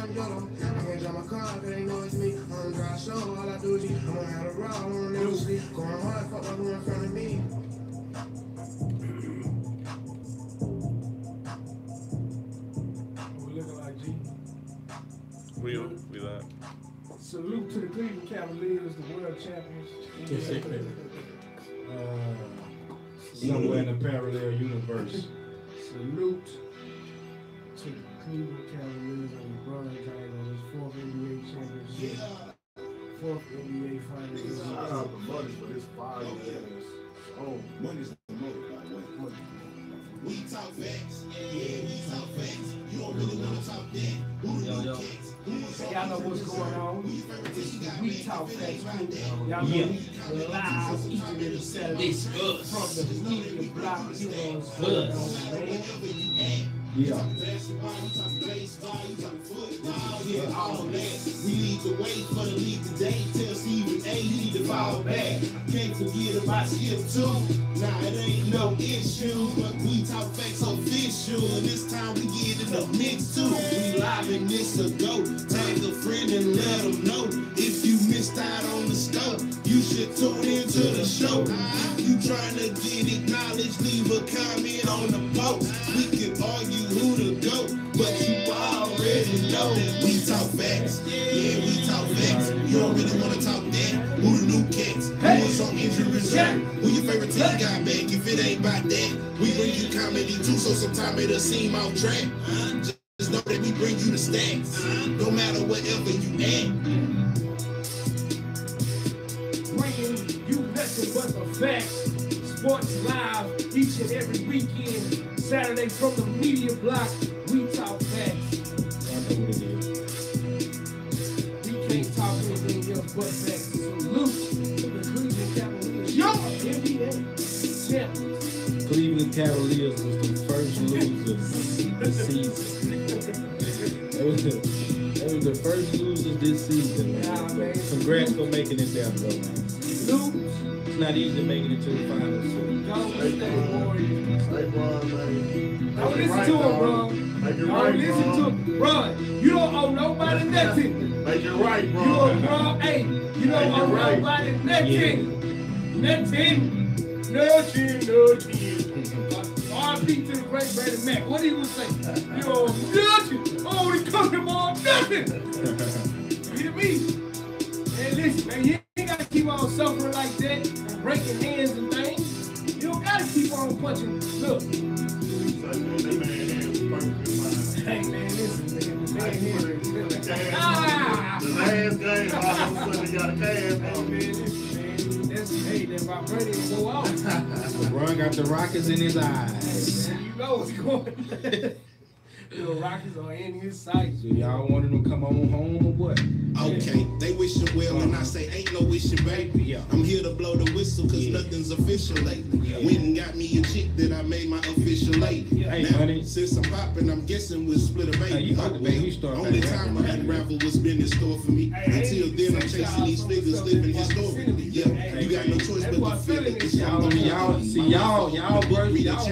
one yellow. I can't drive my car, cause they know it's me. I don't drive slow, all I do is I'm gonna have a ride, I don't never sleep. Going hard, fuck my who in front of me. We looking like G. We that. Salute to the Cleveland Cavaliers, the world champions. Somewhere in a parallel universe. Salute to the Cleveland Cavaliers and LeBron James on his 4th NBA championship. 4th NBA finals. Shout out to Buddy for his 5 years. Oh, money's the money. We talk facts, yeah, we talk facts. You don't really want to talk that. Who the new kicks? Y'all know what's going on. This is the We Talk Facts. Y'all know we live each and every Saturday from the media block. You know what's going on, man. Yeah. Yeah, all that. We need to wait for the league today. Tell Stephen A. he need to fall back. Can't forget about Skip too. Nah, it ain't no issue, but we talk facts official. And this time we get in the mix too. We live in this a go. Tag a friend and let them know. If you missed out on the scope, you should tune into the show. If you trying to get acknowledged, leave a comment on the post. We can argue who to go, but you already know that we talk facts. Yeah, we talk facts. You don't really want to talk that. Who the new cats? Who's on injury reserve? Who your favorite team got back? If it ain't about that, we bring you comedy too, so sometimes it'll seem off track. Just know that we bring you the stats, no matter wherever you at. Bringing you nothing but the facts. Sports live each and every weekend. Saturday from the media block. We talk facts. We can't talk anything else but facts. Salute to the Cleveland Cavaliers. Yo, NBA champions. Cleveland Cavaliers was the first losers this season. They was the first losers this season, man. Nah, man. Congrats for making it down, bro, man. Salute. It's not easy making it to the finals. Go with that Warriors. Hey, Ron, man. Don't listen to him, bro. Don't listen to him. Bro, you don't owe nobody nothing. Make it right, bro. You owe, bro, hey, you don't owe nobody nothing. Nothing. R.P. to the great Brady Mac. What he was saying? You owe nothing. Oh, he cooked him all nothing. You hear me? And listen, man, you ain't got to keep on suffering like that and breaking hands and things. You don't got to keep on punching. Look. Hey, man, listen, man. The last game, all of a sudden, he got a cast on. Hey, that vibrator will go off. LeBron got the rockets in his eyes. Hey, man, you know what's going on. The Rockets are in his sight. So y'all wanted them to come on home or what? Okay, they wishing well and I say ain't no wishing, baby. Yeah. I'm here to blow the whistle cause nothing's official lately. Went and got me a chick that I made my official lady. Hey, now, honey. since I'm popping, I'm guessing we'll split a baby. Hey, you about to baby start Only back time rapping, I right? unravel what's been in store for me. Until then, I'm chasing these figures, living historically. Yeah, you got no choice but to feel it. It's Y'all don't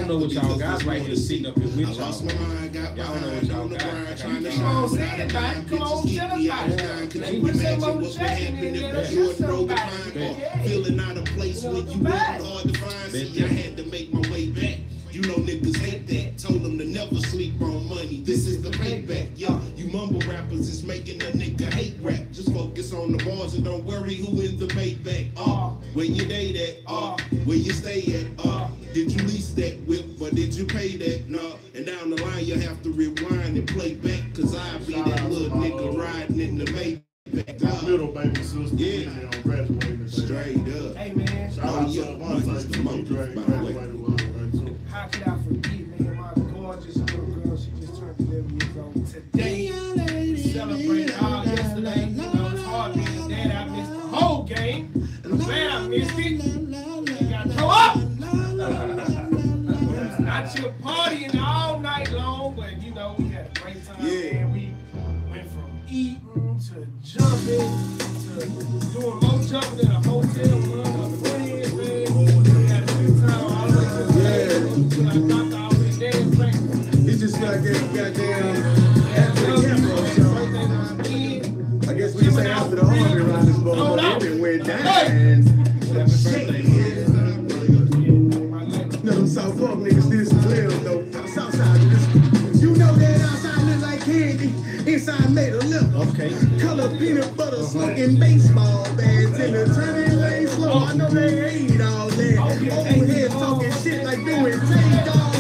know what y'all got right here sitting up here with I y'all. lost my mind, got Y'all don't know what y'all got. trying to Come on, say it, man. Come on, tell us about it. Can you imagine what's gonna happen if Jordan broke the fine? Feeling out of place when you work hard to find. See, I had to make my way back. You know niggas hate that. Told them to never sleep on money. This is the payback. Yo, you mumble rappers is making a nigga hate rap. Just focus on the bars and don't worry who in the payback. Where you date at? Where you stay at? Did you lease that whip or did you pay that? No. And down the line you have to rewind and play back. Cause I be that little nigga riding in the Maybach. Little baby sister. Yeah. On graduating. Straight up. Hey, man. Shout out to one side. He graduated with her, too. How could I forget, man? My gorgeous little girl, she just turned 11 years old today. Celebrated all yesterday. You know, it's hard being a dad. I missed the whole game. I'm glad I missed it. You got to throw up. Not your partying all night long, but you know, we had a great time. Yeah. Man. We went from eating to jumping to doing more jumping than a hotel room of friends, man. We had a good time all the way to the knocked off in there. He just got goddamn. Happy birthday seat. Inside made a lip. Okay. Color peanut butter, smoking baseball bats in the turning lane slow. I know they ain't all that. Old head talking shit like doing takeoff.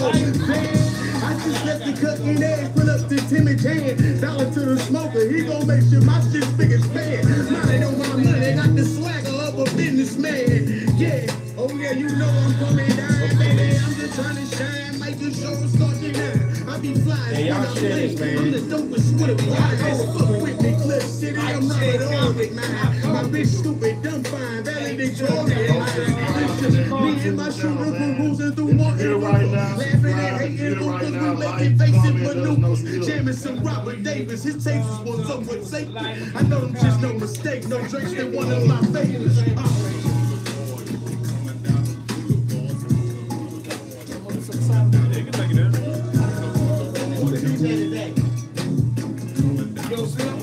I just let the cooking egg put up to Timmy Jan. Dollar to the smoker, he gon' make sure my shit's big as fan. Money on my money, got the swagger of a businessman. Yeah, oh yeah, you know I'm coming down, baby. I'm just trying to shine, make the show start to shine. I be flying, Hey, y'all share this, man. I'm the dopest with a wire. Fuck with me, Cliff City, I'm Robert Orbit, man. My bitch stupid, dumb fine, valedictorian. Me and my shooter cruising through Martin right now. laughing and hating because we making faces maneuvers. Jamming some Robert Davis, his tapes was so much safety. I know them just no mistake, no Drake's been one of my favorites. You can take it in. Yo, Sil.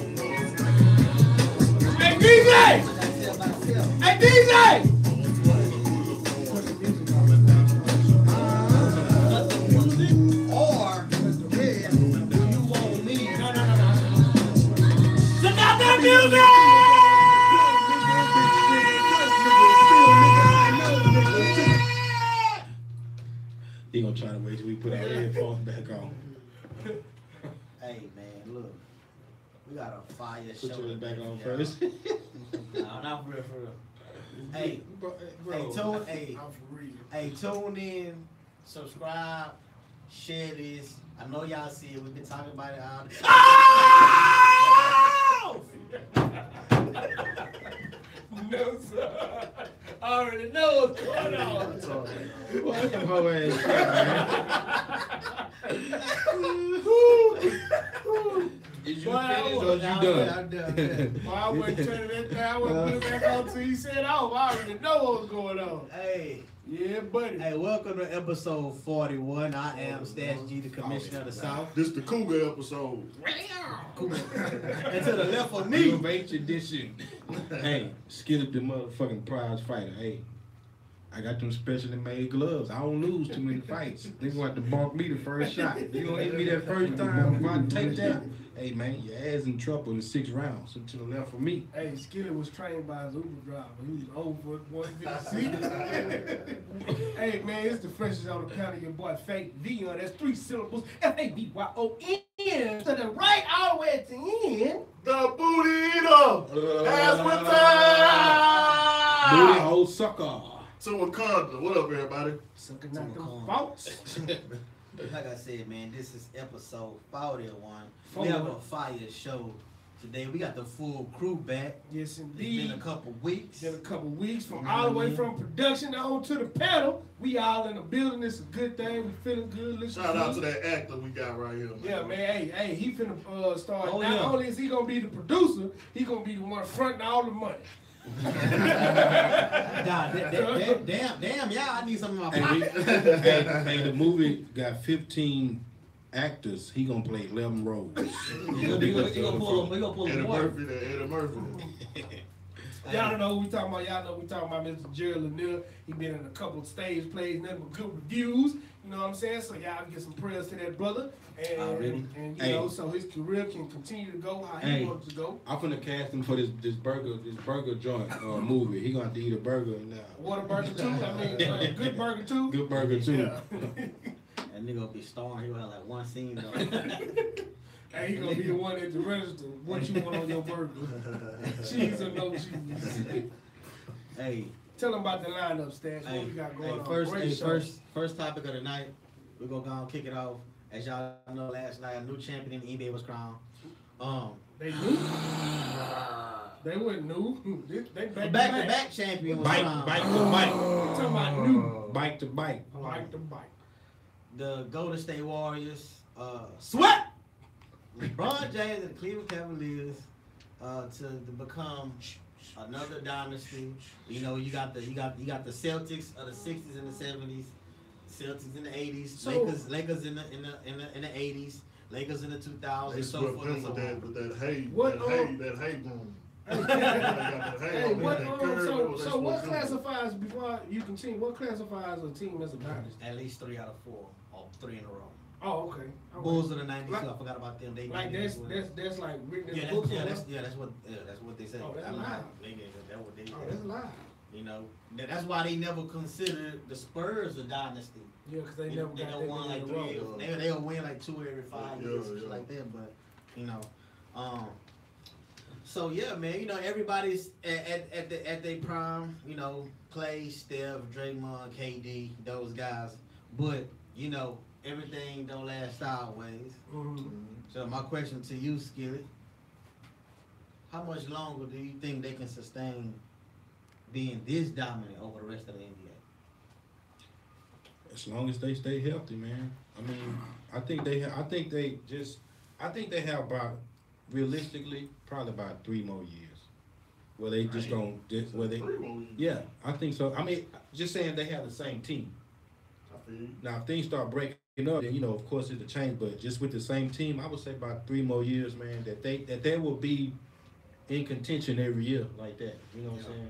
Hey, DJ! Hey, DJ! Or, yeah, you want me? Check out that music! He gonna try to wait till we put our headphones back on. Hey man, look, we got a fire Put show. yours back on Yeah. first. Nah, not for real, for real. Hey, hey, tune in, subscribe, share this. I know y'all see it. We've been talking about it all. No, sir. I already know what's going on. What the whole ass shit, man? Is you finished or you done? Well, I wasn't turning that down. I wasn't putting it back on until he said off. I already know what was going on. Hey, Yeah, buddy. hey, welcome to episode 41. I am Stash G, the Commissioner of the South. This the Cougar episode. And to the left of Me. me, Innovate edition. Hey, Skip the motherfucking prize fighter. Hey, I got them specially made gloves. I don't lose too many fights. They gonna have to bonk me the first shot. They gonna hit me that first time. If I take that, hey man, your ass in trouble in the 6th round. So to the left of me. Hey, Skillet was trained by his Uber driver. He was over 150. Hey, man, it's the freshest on the county. Your boy, Fake Vion. That's 3 syllables. F-A-B-Y-O-N. To the right, all the way at the end. The Booty Eater. As with time. Booty hole sucker. To Wakanda. What up, everybody? Sucking out them faults. like I said, man, this is episode 41. We have a fire show today. We got the full crew back. Yes, It's indeed. been a couple weeks. Been a couple weeks from all the way from production on to the panel. We all in the building. It's a good thing. We feeling good. Listen Shout out to that actor we got right here. Yeah, man. Hey, he finna start. Oh, Not yeah. only is he gonna be the producer, he gonna be the one fronting all the money. Nah, damn, y'all, I need some of my Hey, pocket. hey, the movie got 15 actors. He gonna play 11 roles. He gonna pull Eddie him Murphy, that Eddie Murphy. Y'all don't know who we talking about. Y'all know we talking about Mr. Jerry Lanier. He been in a couple of stage plays, nothing but good reviews. You know what I'm saying? So y'all get some prayers to that brother. And, Already. and you Hey. know, so his career can continue to go how he Hey. wants to go. I'm finna cast him for this burger joint movie. He gonna have to eat a burger now. Whataburger too. I mean, good burger too. Good burger too. Yeah. That nigga gonna be starring. He gonna have like one scene though. Hey, he gonna be the one at the register. What you want on your burger? Cheese or no cheese? Hey, Tell them about the lineup, Stash. What we got going on? First topic of the night. We're gonna go and kick it off. As y'all know, last night a new champion in the NBA was crowned. They knew. They weren't new. They The back-to-back champion was Bite crowned. to bite. We're talking about new. Bite to bite. Bite to bite. The Golden State Warriors sweat LeBron James and the Cleveland Cavaliers to become another dynasty. You know, you got the Celtics of the 60s and the 70s, Celtics in the 80s, So- Lakers in the 80s, Lakers in the 2000s, They and so swept forth them and so with on. that hay, What, that hay boom. Hey, what, so what classifies, before you continue, what classifies a team as a dynasty? At least 3 out of 4, or 3 in a row. Oh, okay. Bulls of the '90s. Like- I forgot about them. They Like did that's as well. that's like written in Yeah, the book. that's what they say. Oh, that's I'm live. not- That's what they Oh, that's said. live. You know, that's why they never considered the Spurs a dynasty. Yeah, because they They never got that won many like in a row. 3 years. They'll win like 2 every 5 Yeah, years, shit yeah. like that. But you know, so yeah, man. You know, everybody's at their prime. You know, Clay, Steph, Draymond, KD, those guys. But you know, everything don't last always. Mhm. So my question to you, Skillet, how much longer do you think they can sustain being this dominant over the rest of the NBA? As long as they stay healthy, man. I mean, I think they have about, realistically, probably about 3 more years. Where they just don't, where they, 3 more years. yeah, I think so. I mean, just saying they have the same team. I feel you. Now, if things start breaking up, then, you know, of course it'll change, but just with the same team, I would say about 3 more years, man, that they will be in contention every year like that. You know what I'm saying?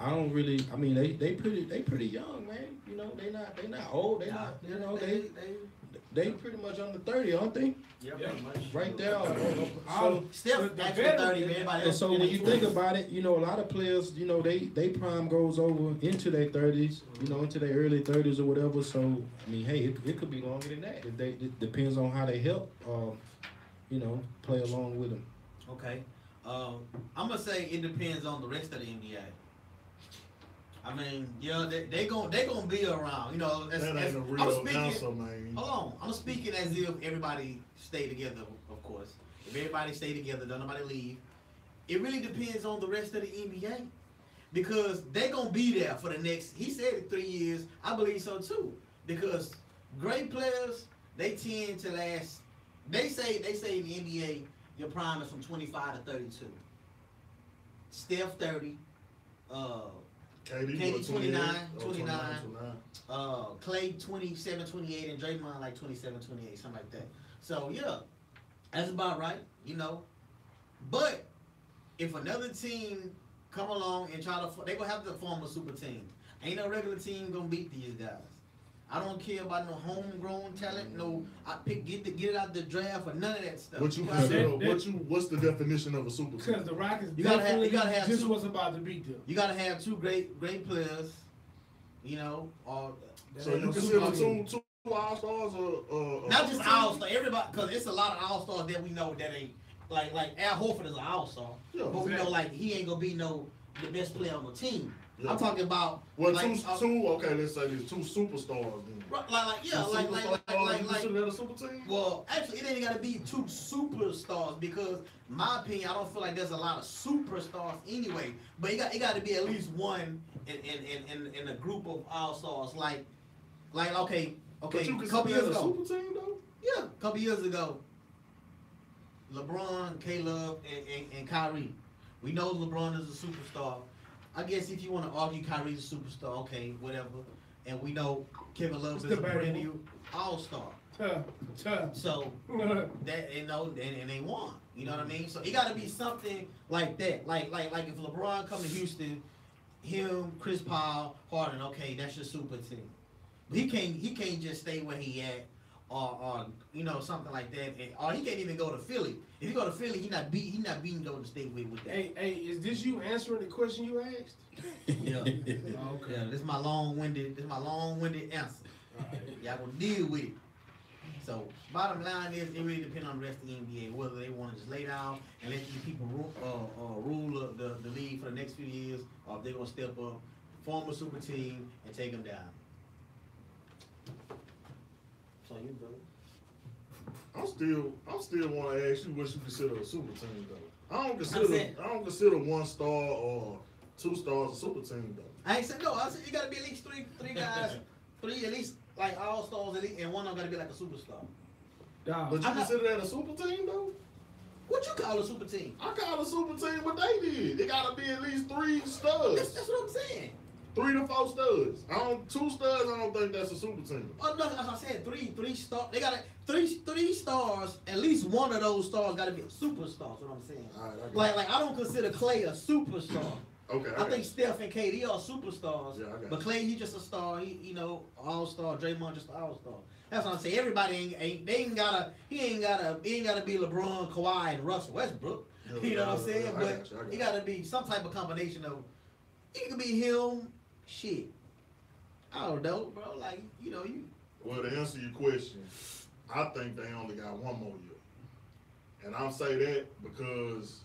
I don't really. I mean, they pretty young, man. You know, they not old. They not. You know, they pretty much under 30, aren't they? Yeah, Yeah. pretty much. Right there. All- Steph the actually veteran- 30, man. Everybody And else so in when their you think 20s. about it, you know, a lot of players, you know, they prime goes over into their 30s, you know, into their early 30s or whatever. So I mean, hey, it could be longer than that. It depends on how they help, you know, play along with them. Okay. I'm gonna say it depends on the rest of the NBA. I mean, yeah, they gonna be around. You know, That ain't a I'm real speaking. answer, man. Hold on, I'm speaking as if everybody stay together. Of course, if everybody stay together, don't nobody leave. It really depends on the rest of the NBA because they gonna be there for the next. He said it 3 years. I believe so too because great players they tend to last. They say in the NBA your prime is from 25 to 32. Steph 30. KD, KD what, 29, 29. Clay 27, 28, and Draymond like 27, 28, something like that. So yeah, that's about right, you know. But if another team come along and try to, they gonna have to form a super team. Ain't no regular team gonna beat these guys. I don't care about no homegrown talent, no get it out the draft or none of that stuff. What you gotta consider? that- What's the definition of a super Because team? the Rockets You gotta have- definitely you gotta have just two- was about to beat them. You gotta have two great players, you know, or So That you ain't no consider super two all stars or not just all star, everybody, because it's a lot of all stars that we know that ain't like Al Horford is an all star, Yeah, but we know exactly. like he ain't gonna be the best player on the team. Yeah. I'm talking about Well, like, two. Okay, let's say there's 2 superstars. Then. like yeah, Two like superstars, you consider that a super team? well, actually, it ain't gotta be 2 superstars because, my opinion, I don't feel like there's a lot of superstars anyway. But it got to be at least one in a group of all stars. Like okay, But you a consider couple years that a ago, super team though? yeah, a couple years ago, LeBron, Caleb, and Kyrie. We know LeBron is a superstar. I guess if you want to argue Kyrie's a superstar, okay, whatever. And we know Kevin Love It's is a debatable. brand new all-star. Tough. So that and they won. You know what I mean? So it got to be something like that. Like if LeBron come to Houston, him, Chris Paul, Harden. Okay, that's your super team. But he can't just stay where he at, or you know something like that. Or he can't even go to Philly. If he go to Philly, he not beating Golden State with that. Hey, is this you answering the question you asked? Yeah. Okay. Yeah, this is my long-winded answer. Y'all gonna deal with it. So bottom line is it really depends on the rest of the NBA whether they want to just lay down and let these people rule the league for the next few years, or if they're gonna step up, form a super team, and take them down. So you brother. I'm still want to ask you what you consider a super team though. I don't saying- consider 1 star or 2 stars a super team though. I ain't said no. I said you gotta be at least three guys, three at least like all stars at least, and one of them gotta be like a superstar. Dog. But you I'm not- consider that a super team though? What you call a super team? I call it a super team what they did. It gotta be at least 3 studs. That's what I'm saying. 3 to 4 studs. 2 studs, I don't think that's a super team. Oh no, as I said, three stars. They got three stars. At least one of those stars got to be a superstar. That's what I'm saying. All right, I got Like I don't consider Clay a superstar. Okay. I think Steph and KD are superstars. Yeah, I got but you. Clay, he just a star. He all-star. Draymond just an all-star. That's what I'm saying. Everybody he ain't gotta be LeBron, Kawhi, and Russell Westbrook. You know what I'm saying? I But got you. he gotta be some type of combination of. It could be him. Shit. I don't know, bro. Like you. Well, to answer your question, I think they only got one more year. And I'll say that because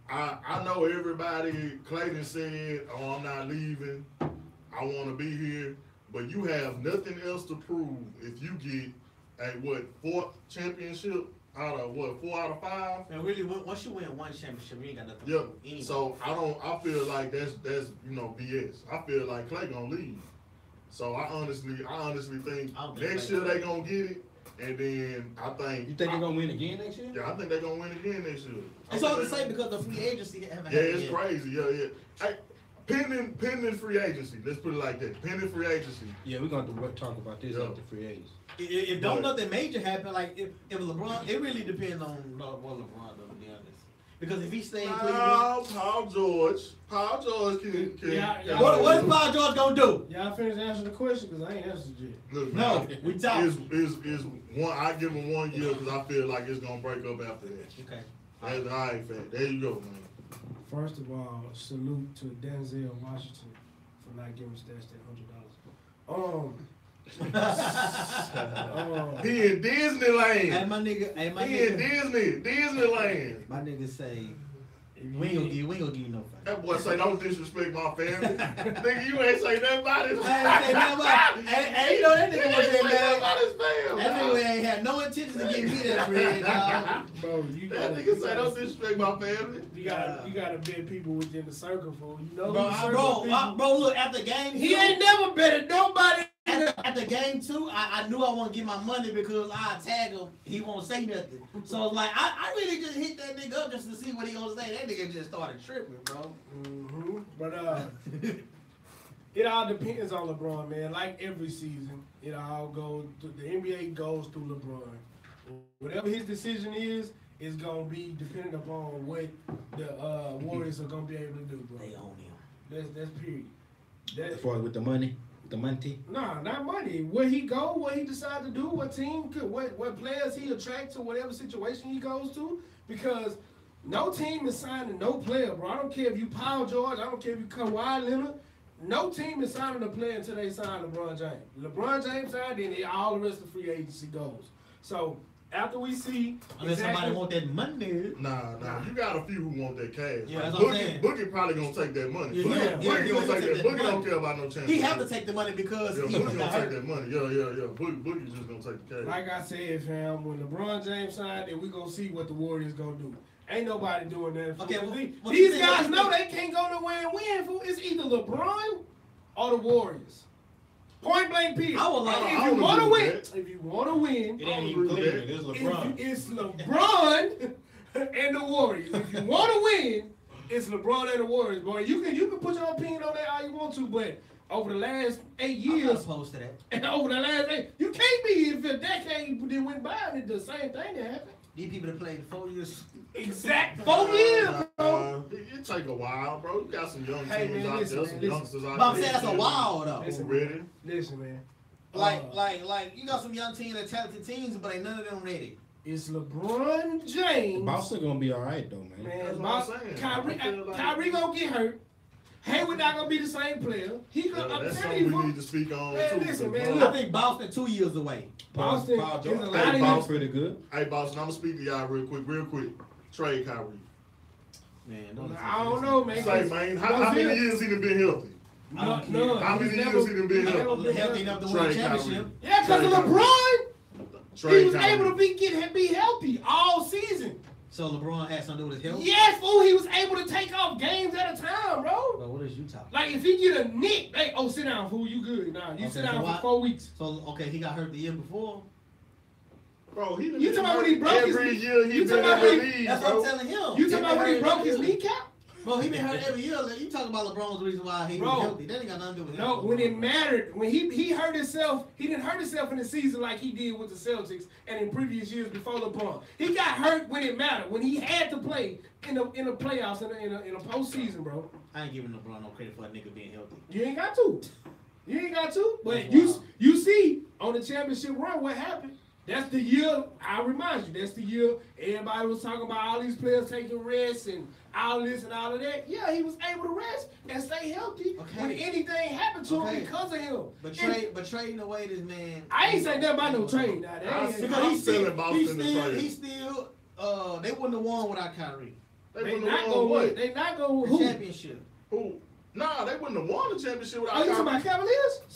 I know everybody, Clayton said, oh, I'm not leaving. I want to be here. But you have nothing else to prove if you get a, fourth championship out of, 4 out of 5? And really, once you win one championship, you ain't got nothing to Yep. prove anyway. So I feel like that's BS. I feel like Clay gonna leave. So I honestly think next year they gonna get it, and then I think You think they're gonna win again next year? yeah, I think they're gonna win again next year. It's hard to say because the free agency haven't Yeah, happened it's yet. crazy. Yeah. Hey, pending free agency. Let's put it like that. Pending free agency. Yeah, we're gonna have to talk about this Yeah. after free agents. If don't nothing major happen, like if LeBron, it really depends on what LeBron does, to be honest. Because if he stay in Cleveland, Paul George can. Yeah. what is Paul George gonna do? Y'all finished answering the question because I ain't answered yet. Look, No, man, we talk. is one. I give him 1 year because I feel like it's gonna break up after that. Okay. That's all right, fat. There you go, man. First of all, salute to Denzel Washington for not giving Stats that $100. He in Disneyland. Hey, my nigga. Hey, my He in nigga. Disneyland. My nigga say, we ain't gonna give you no fight. That boy say, don't disrespect my family. Nigga, you ain't say nothing about his I ain't say nothing about- Hey, you know that nigga was ain't there, say nothing man. about his family. That nigga ain't had no intention to give me that bread, dog. Bro, you That nigga say, don't disrespect my family. You gotta bet people within the circle, fool. You know, Bro, the circle people- bro, look, after game he two- ain't never betted nobody. After game 2, I knew I want to get my money because I tag him. He won't say nothing. So it's like I really just hit that nigga up just to see what he gonna say. That nigga just started tripping, bro. Mm-hmm. But it all depends on LeBron, man. Like every season, it all goes. The NBA goes through LeBron. Whatever his decision is gonna be dependent upon what the Warriors are gonna be able to do, bro. They own him. That's period. That's As far as with the money, Nah, not money. Where he go, what he decide to do, what team, what players he attract to whatever situation he goes to. Because no team is signing no player, bro. I don't care if you Paul George, I don't care if you Kawhi Leonard. No team is signing a player until they sign LeBron James. LeBron James signed, then all the rest of the free agency goes. So after we see, Unless somebody want that money. Nah. You got a few who want that cash. Yeah, Like, that's what I'm saying. Boogie probably gonna take that money. Yeah, Boogie yeah, gonna he take that. take Boogie that don't money. care about no chance. He have to take the money because Yeah, he Boogie was gonna not take hurt. that money. Yeah. Boogie just gonna take the cash. like I said, fam, when LeBron James signed, then we gonna see what the Warriors gonna do. Ain't nobody doing that. Okay, fool. what These you guys think- know they can't go nowhere and win. Fool. It's either LeBron or the Warriors. Point blank period. I would like- If I you would want to agree win, with if you want to win, it ain't even Cleveland. It's if LeBron. it's LeBron and the Warriors. If you want to win, it's LeBron and the Warriors, boy. You can put your opinion on that all you want to, but over the last 8 I'm not years, opposed to that. and over the last 8, you can't be if a decade then went by and it's the same thing that happened. These people that played 4 years. Exact 4 years, bro. It take a while, bro. You got some young Hey, teams man, out listen, there, man, some listen. youngsters out But I'm there. saying that's a while though. Listen, Ready? Listen, man. Like you got some young teams that talented teams, but ain't none of them ready. It's LeBron James. Boston gonna be all right though, man. Man, That's what I'm saying. Kyrie gonna get hurt. Hayward not gonna be the same player. He Yeah, gonna. that's I'm telling something you, we need to speak on Man, too. listen, man, bro. look. I think Boston 2 years away. Boston Paul is George. a Hey, lot of Boston. young- pretty good. Hey, Boston, I'm gonna speak to y'all real quick. Trade Kyrie. Man, I don't know, man. Say, man, how many years he done been healthy? None. How many He's years he done been never healthy? Healthy enough to win a Trade championship. Yeah, because of Trade LeBron, he Trade was Kyrie. able to be healthy all season. So LeBron had something to do with his health. Yes, fool, he was able to take off games at a time, bro. But what is Utah? Like if he get a nick, hey, sit down, fool, you good? Nah, you Okay, sit down so for why- 4 weeks. So okay, he got hurt the year before. Bro, he done You been talking about when he hurt broke his every knee? year he You been talking about in the when he- league, That's what bro. I'm telling him. You talking about when he broke his knee? kneecap? Bro, he been hurt every year. Like, you talking about LeBron's the reason why he was healthy. That ain't got nothing to do with him. No, when it mattered, when he hurt himself, he didn't hurt himself in the season like he did with the Celtics and in previous years before LeBron. He got hurt when it mattered, when he had to play in the playoffs in a postseason, bro. I ain't giving LeBron no credit for a nigga being healthy. You ain't got to. You ain't got to. But That's you see on the championship run what happened. That's the year, I remind you, that's the year everybody was talking about all these players taking rest and all this and all of that. Yeah, he was able to rest and stay healthy when anything happened to him because of him. But trading away this man. I ain't saying nothing about no trade. Now, I'm still in Boston to trade. He still, they wouldn't have won without Kyrie. They not gonna win. They not gonna win. The championship. Who? Nah, they wouldn't have won the championship without Kyrie. Oh, you talking about Cavaliers? He's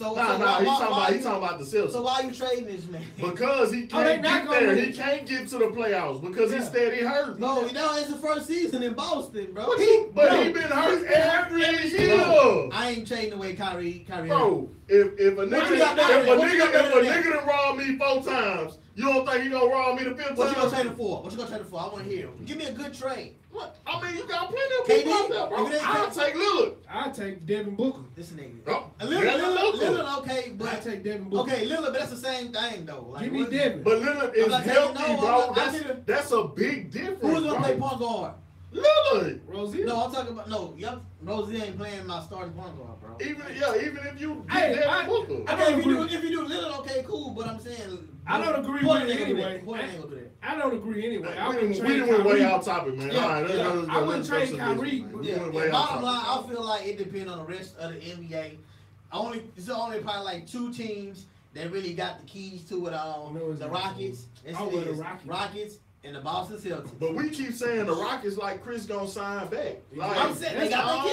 talking about the Celtics. So why you trading this man? Because he can't get there. He can't get to the playoffs because he's steady hurt. No, it's the first season in Boston, bro. But he been hurt every year. I ain't trading away Kyrie. Bro, if a nigga done robbed me 4 times, you don't think he gonna rob me the 5th time? What you gonna trade him for? I want to hear. Give me a good trade. What? I mean, you got plenty of people out there, bro. I'll take Lillard. I'll take Devin Booker. This nigga. Oh, Lillard, okay, but I'll take Devin Booker. Okay, Lillard, but that's the same thing though. Like, give me Devin. But Lillard is healthy, bro. That's a big difference. Who's gonna play point guard? Lillard. Rozier? No, I'm talking about Rozier ain't playing my starting point guard, bro. Even if you get Devin Booker. Okay, if you do Lillard, okay, cool. But I'm saying I don't agree with it anyway. I don't agree anyway. We didn't way out topic, man. Yeah, all right, I wouldn't trade Kyrie. Bottom line, I feel like it depends on the rest of the NBA. It's only probably like 2 teams that really got the keys to it all. The Rockets. Rockets. And the Boston Celtics. But we keep saying the Rockets like Chris gonna sign back. Like, I'm saying they got the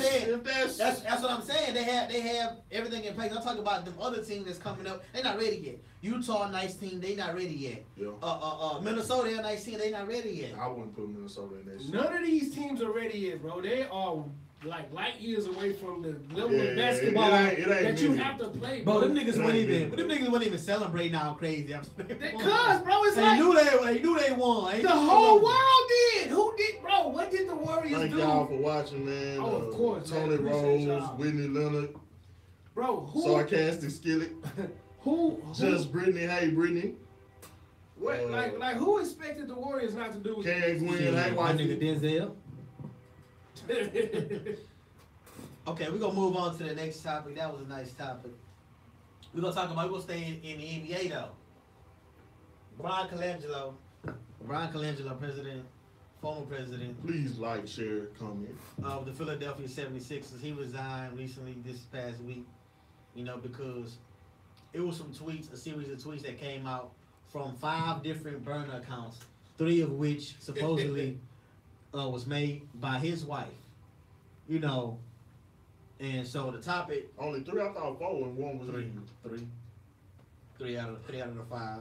keys. That's what I'm saying. They have everything in place. I'm talking about them other teams that's coming up. They're not ready yet. Utah, nice team. They not ready yet. Yeah. Minnesota, a nice team. They not ready yet. I wouldn't put Minnesota in that shit. None of these teams are ready yet, bro. They are like light years away from the level of basketball that you have to play, bro. Them niggas weren't even celebrating all crazy. Because, bro, it's they like knew they won. The whole world did. Who did, bro? What did the Warriors do? Thank y'all for watching, man. Oh, of course, Tony Rose, Whitney Leonard, bro. Sarcastic Skillet. Just Brittany. Hey, Brittany. What? Like who expected the Warriors not to do it? Can Gwen, hey, my nigga Denzel. Okay, we're gonna move on to the next topic. That was a nice topic. We're gonna stay in the NBA though. Brian Colangelo, former president. Please like, share, comment. Of the Philadelphia 76ers. He resigned recently this past week, because it was a series of tweets that came out from 5 different burner accounts, 3 of which supposedly was made by his wife, and so the topic. Only 3, I thought 4, and 1 was 3. 3 out of the 5.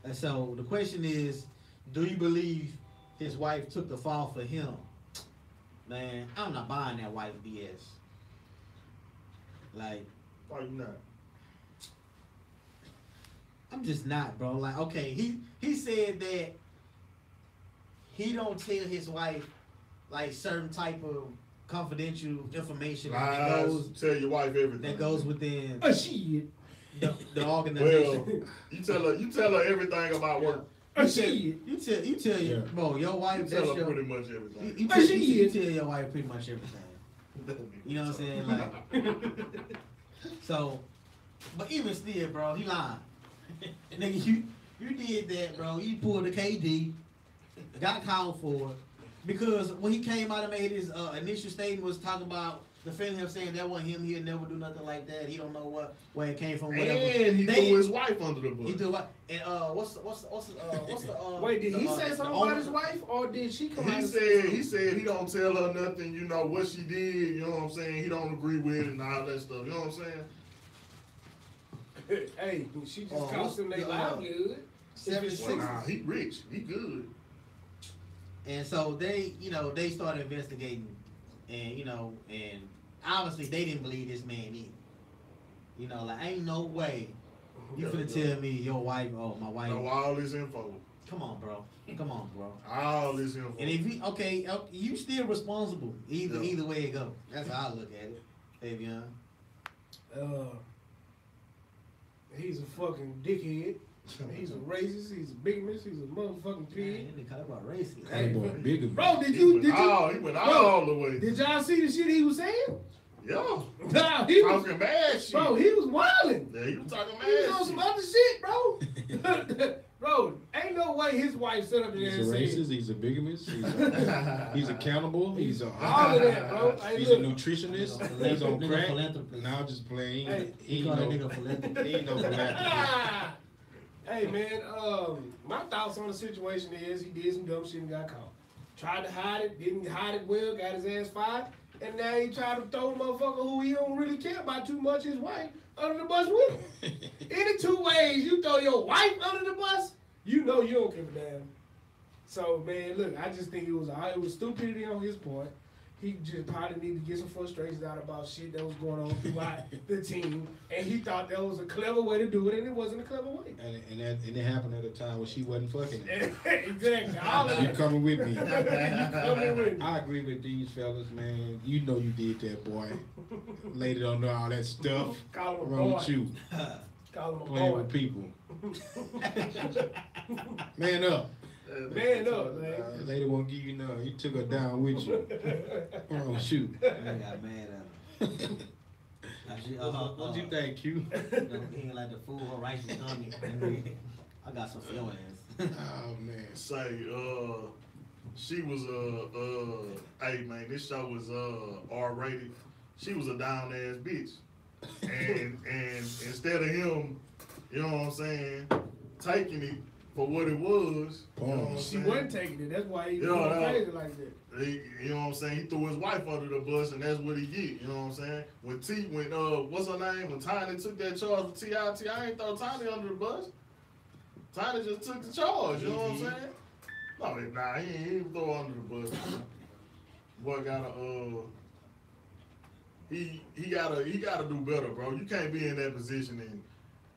And so the question is, do you believe his wife took the fall for him? Man, I'm not buying that wife BS. Like, why you not? I'm just not, bro. Like, okay, he said that he don't tell his wife like certain type of confidential information that goes. Tell your wife everything that goes within the Well, organization. you tell her everything about work. You tell your wife. You tell her pretty much everything. You tell your wife pretty much everything. You know what I'm saying? Like, so, but even still, bro, he lying. Nigga, you did that, bro. You pulled the KD, got called for it, because when he came out and made his initial statement, was talking about defending him, saying that wasn't him. He'd never do nothing like that. He don't know where it came from. Whatever. And he threw his wife under the bus. He threw what? And what's the wait? Did he say something about his wife, or did she come out? He said he don't tell her nothing. You know what she did. You know what I'm saying? He don't agree with it and all that stuff. You know what I'm saying? Hey, she just cost him their livelihood. 76. Nah, he rich. He good. And so they started investigating, and and obviously they didn't believe this man either. Like, ain't no way you finna tell me your wife, my wife. Know all this info. Come on, bro. Come on, bro. All this info. And if you you still responsible Yeah. either way it go. That's how I look at it, Davion. He's a fucking dickhead. He's a racist. He's a bigamist. He's a motherfucking pig. They call it about racist. Hey, Boy, bigger. bro, He went all the way. did y'all see the shit he was saying? Yeah. Nah, he was, Talking bad shit. bro, he was wilding. Yeah, he was talking He was mad on shit. some other shit, bro. Bro, ain't no way his wife stood up there He's and a said, racist. He's a bigamist. He's a cannibal. He's a all of that, bro. Hey, He's a look. nutritionist. He's on Nigga crack. philanthropist. Now I'm just playing. Hey, He call that nigga philanthropist. He ain't no philanthropist. Hey man, my thoughts on the situation is he did some dumb shit and got caught. Tried to hide it, didn't hide it well, got his ass fired, and now he tried to throw the motherfucker who he don't really care about too much, his wife, under the bus with him. Any two ways you throw your wife under the bus, you know you don't give a damn. So man, look, I just think it was stupidity on his part. He just probably needed to get some frustrations out about shit that was going on throughout the team, and he thought that was a clever way to do it, and it wasn't a clever way. And it happened at a time when she wasn't fucking him. Exactly. All of You that. coming with me? You coming with me. I agree with these fellas, man. You know you did that, boy. Lady don't know all that stuff. Call him a Wrong boy. with you. Call him a Playing boy. with people. Man up. Man up, man. Lady won't give you none. You took her down with you. Oh shoot. I got mad at him. What you think, Q? He ain't like the fool her righteous tummy. I got some for your ass. Oh man. Say, she was hey man, this show was R-rated. She was a down ass bitch, and instead of him, you know what I'm saying, taking it for what it was, you know what I'm She saying? wasn't taking it. That's why he was Yeah, going no. crazy like that. You know what I'm saying? He threw his wife under the bus, and that's what he get. You know what I'm saying? When what's her name? When Tiny took that charge with T.I. ain't throw Tiny under the bus. Tiny just took the charge. You know what I'm saying? No, nah, he ain't even throw her under the bus. Boy gotta he gotta do better, bro. You can't be in that position and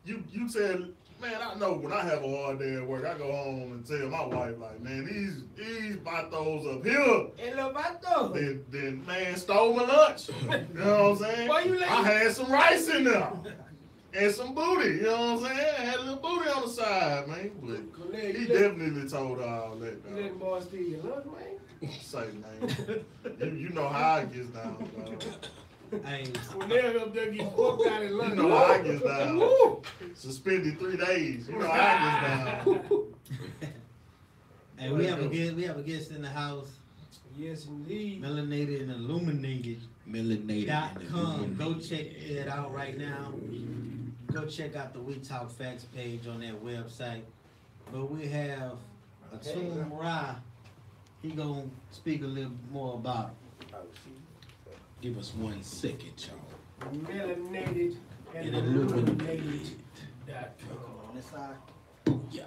you tell. Man, I know when I have a hard day at work, I go home and tell my wife, like, man, these batos up here, El vato. then man stole my lunch. You know what I'm saying? Why you let I had some rice in there and some booty. You know what I'm saying? I had a little booty on the side, man. But he definitely told her all that. You letting boys steal your lunch, man? Say, man, you know how I gets down, dog. Hey, When they're up there getting fucked out in You lunch. know how I gets down. Suspended 3 days. You know how I gets down. hey, we have a guest in the house. Yes, indeed. Melanated and illuminated. Melanated. Go check it out right now. Go check out the We Talk Facts page on that website. But we have Atum Ra. He gonna speak a little more about it. Give us 1 second, y'all. Melanated and And illuminated. illuminated.com. On this side. Yeah.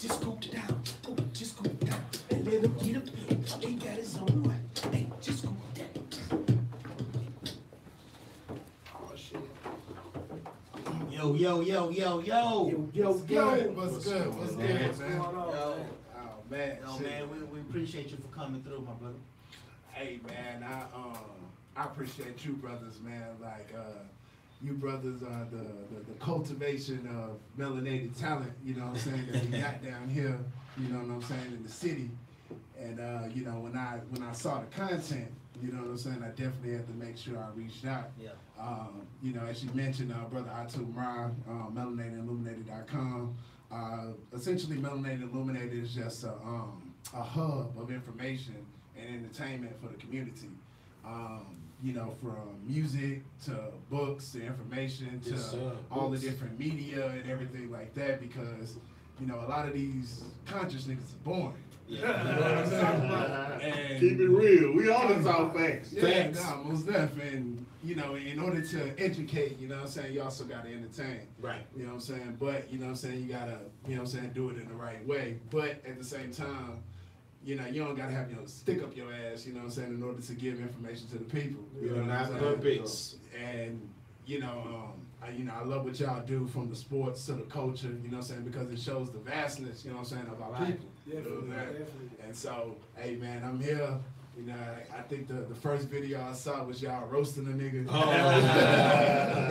Just scoop it down. Oh, just scoop it down. And let him get up in. He got his own way. Hey, just scoop it down. Oh, shit. Yo. Yo. What's good? What's good, What's going man? on, man? Oh man, Yo, man, we appreciate you for coming through, my brother. Hey man, I appreciate you brothers, man. Like you brothers are the cultivation of melanated talent, you know what I'm saying, that we got down here, you know what I'm saying, in the city. And you know, when I saw the content, you know what I'm saying, I definitely had to make sure I reached out. Yeah. You know, as you mentioned, brother Atum Ra, melanatedilluminated.com. Essentially, Melanated Illuminated is just a hub of information and entertainment for the community. You know, from music to books to information to Yes, sir. all the different media and everything like that, because, you know, a lot of these conscious niggas are boring. You know what I'm saying? And Keep it real. We on the talk facts. yeah, nah, most def. And, you know, in order to educate, you know what I'm saying, you also got to entertain. Right. You know what I'm saying? But, you know what I'm saying, you got to, you know what I'm saying, do it in the right way. But at the same time, you know, you don't got to have your stick up your ass, you know what I'm saying, in order to give information to the people. You know what I'm saying? Puppets. And, you know, you know, I love what y'all do from the sports to the culture, you know what I'm saying, because it shows the vastness, you know what I'm saying, of our people. You know what I'm saying? Definitely. And so, hey man, I'm here. You know, I think the first video I saw was y'all roasting a nigga. Oh, yeah.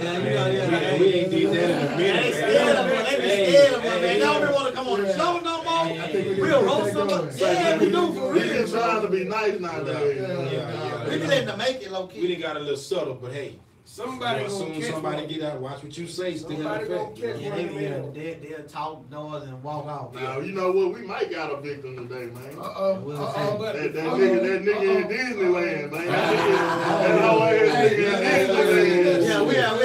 We ain't did that in a minute. They scared of us. They be scared of us, man. They don't even want to come on the show no more. I think We'll roast them. Yeah, we do for We real. just trying to be nice nowadays. We be letting them make it low We key. done got a little subtle, but hey, Somebody as gonna soon as catch somebody one. get out, watch what you say, still in Somebody gonna effect. catch Yeah, one of them. they'll talk noise and walk out. Now, you know what? We might got a victim today, man. But That nigga in Disneyland, man. That whole ass nigga in Disneyland. Yeah, we have.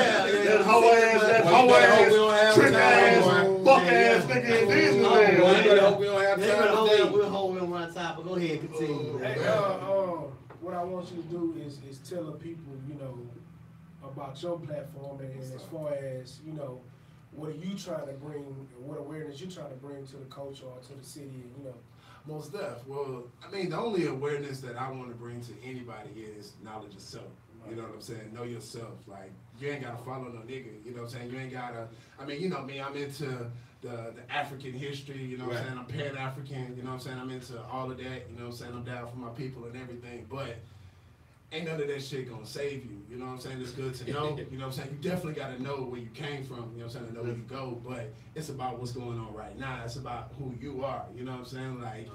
That whole ass, trick ass, buck ass nigga in Disneyland. Boy, I better Man. hope we don't have time today. We'll hold him one time, but go ahead, continue. Hey, what I want you to do is tell the people, you know, about your platform and as far as, you know, what are you trying to bring, what awareness you trying to bring to the culture or to the city, and, you know. Most def. Well, I mean, the only awareness that I want to bring to anybody is knowledge of self. You know what I'm saying? Know yourself. Like, you ain't got to follow no nigga. You know what I'm saying? You ain't got to, I mean, you know me, I'm into the African history, you know what I'm saying? I'm Pan-African, you know what I'm saying? I'm into all of that, you know what I'm saying? I'm down for my people and everything, but ain't none of that shit gonna save you, you know what I'm saying? It's good to know, you know what I'm saying? You definitely gotta know where you came from, you know what I'm saying, to know where you go, but it's about what's going on right now. It's about who you are, you know what I'm saying? Like,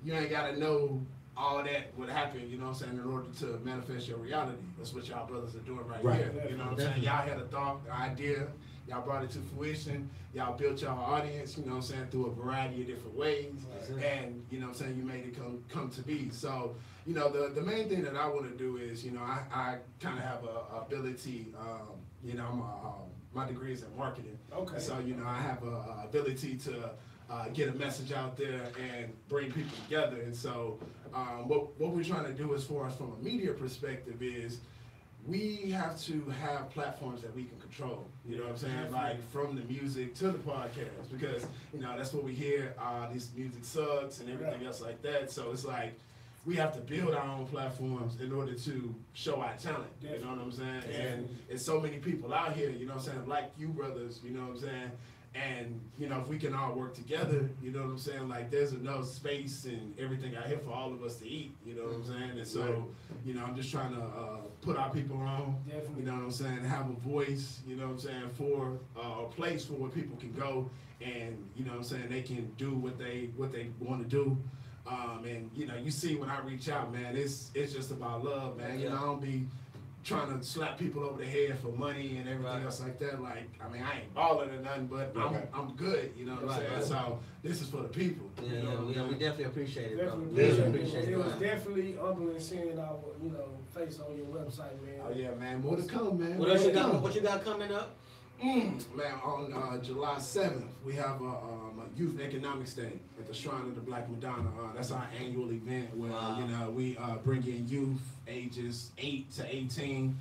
you ain't gotta know all that would happen, you know what I'm saying, in order to manifest your reality. That's what y'all brothers are doing right here, you know what I'm saying? Y'all had a thought, an idea, y'all brought it to fruition, y'all built y'all audience, you know what I'm saying, through a variety of different ways, and, you know what I'm saying, you made it come to be. So, you know, the main thing that I want to do is, you know, I kind of have a ability, you know, my degree is in marketing. Okay. So, you know, I have a ability to get a message out there and bring people together. And so what we're trying to do as far as from a media perspective is we have to have platforms that we can control, you know what I'm saying? Like from the music to the podcast, because, you know, that's what we hear, this music sucks and everything else like that. So it's like, we have to build our own platforms in order to show our talent, you know what I'm saying? And it's so many people out here, you know what I'm saying, like you brothers, you know what I'm saying? And, you know, if we can all work together, you know what I'm saying, like there's enough space and everything out here for all of us to eat, you know what I'm saying? And so, you know, I'm just trying to put our people on, you know what I'm saying, have a voice, you know what I'm saying, for a place for where people can go and, you know what I'm saying, they can do what they want to do. And, you know, you see when I reach out, man, it's just about love, man. You know, I don't be trying to slap people over the head for money and everything else like that. Like, I mean, I ain't balling or nothing, but I'm good, you know what I'm saying? So this is for the people. You know we definitely appreciate it, bro. It was definitely humbling seeing our, you know, face on your website, man. Oh yeah, man, more to come, man. What else you got? What you got coming up? Man, on July 7th, we have a Youth Economics Day at the Shrine of the Black Madonna. That's our annual event where, you know, we bring in youth ages 8 to 18.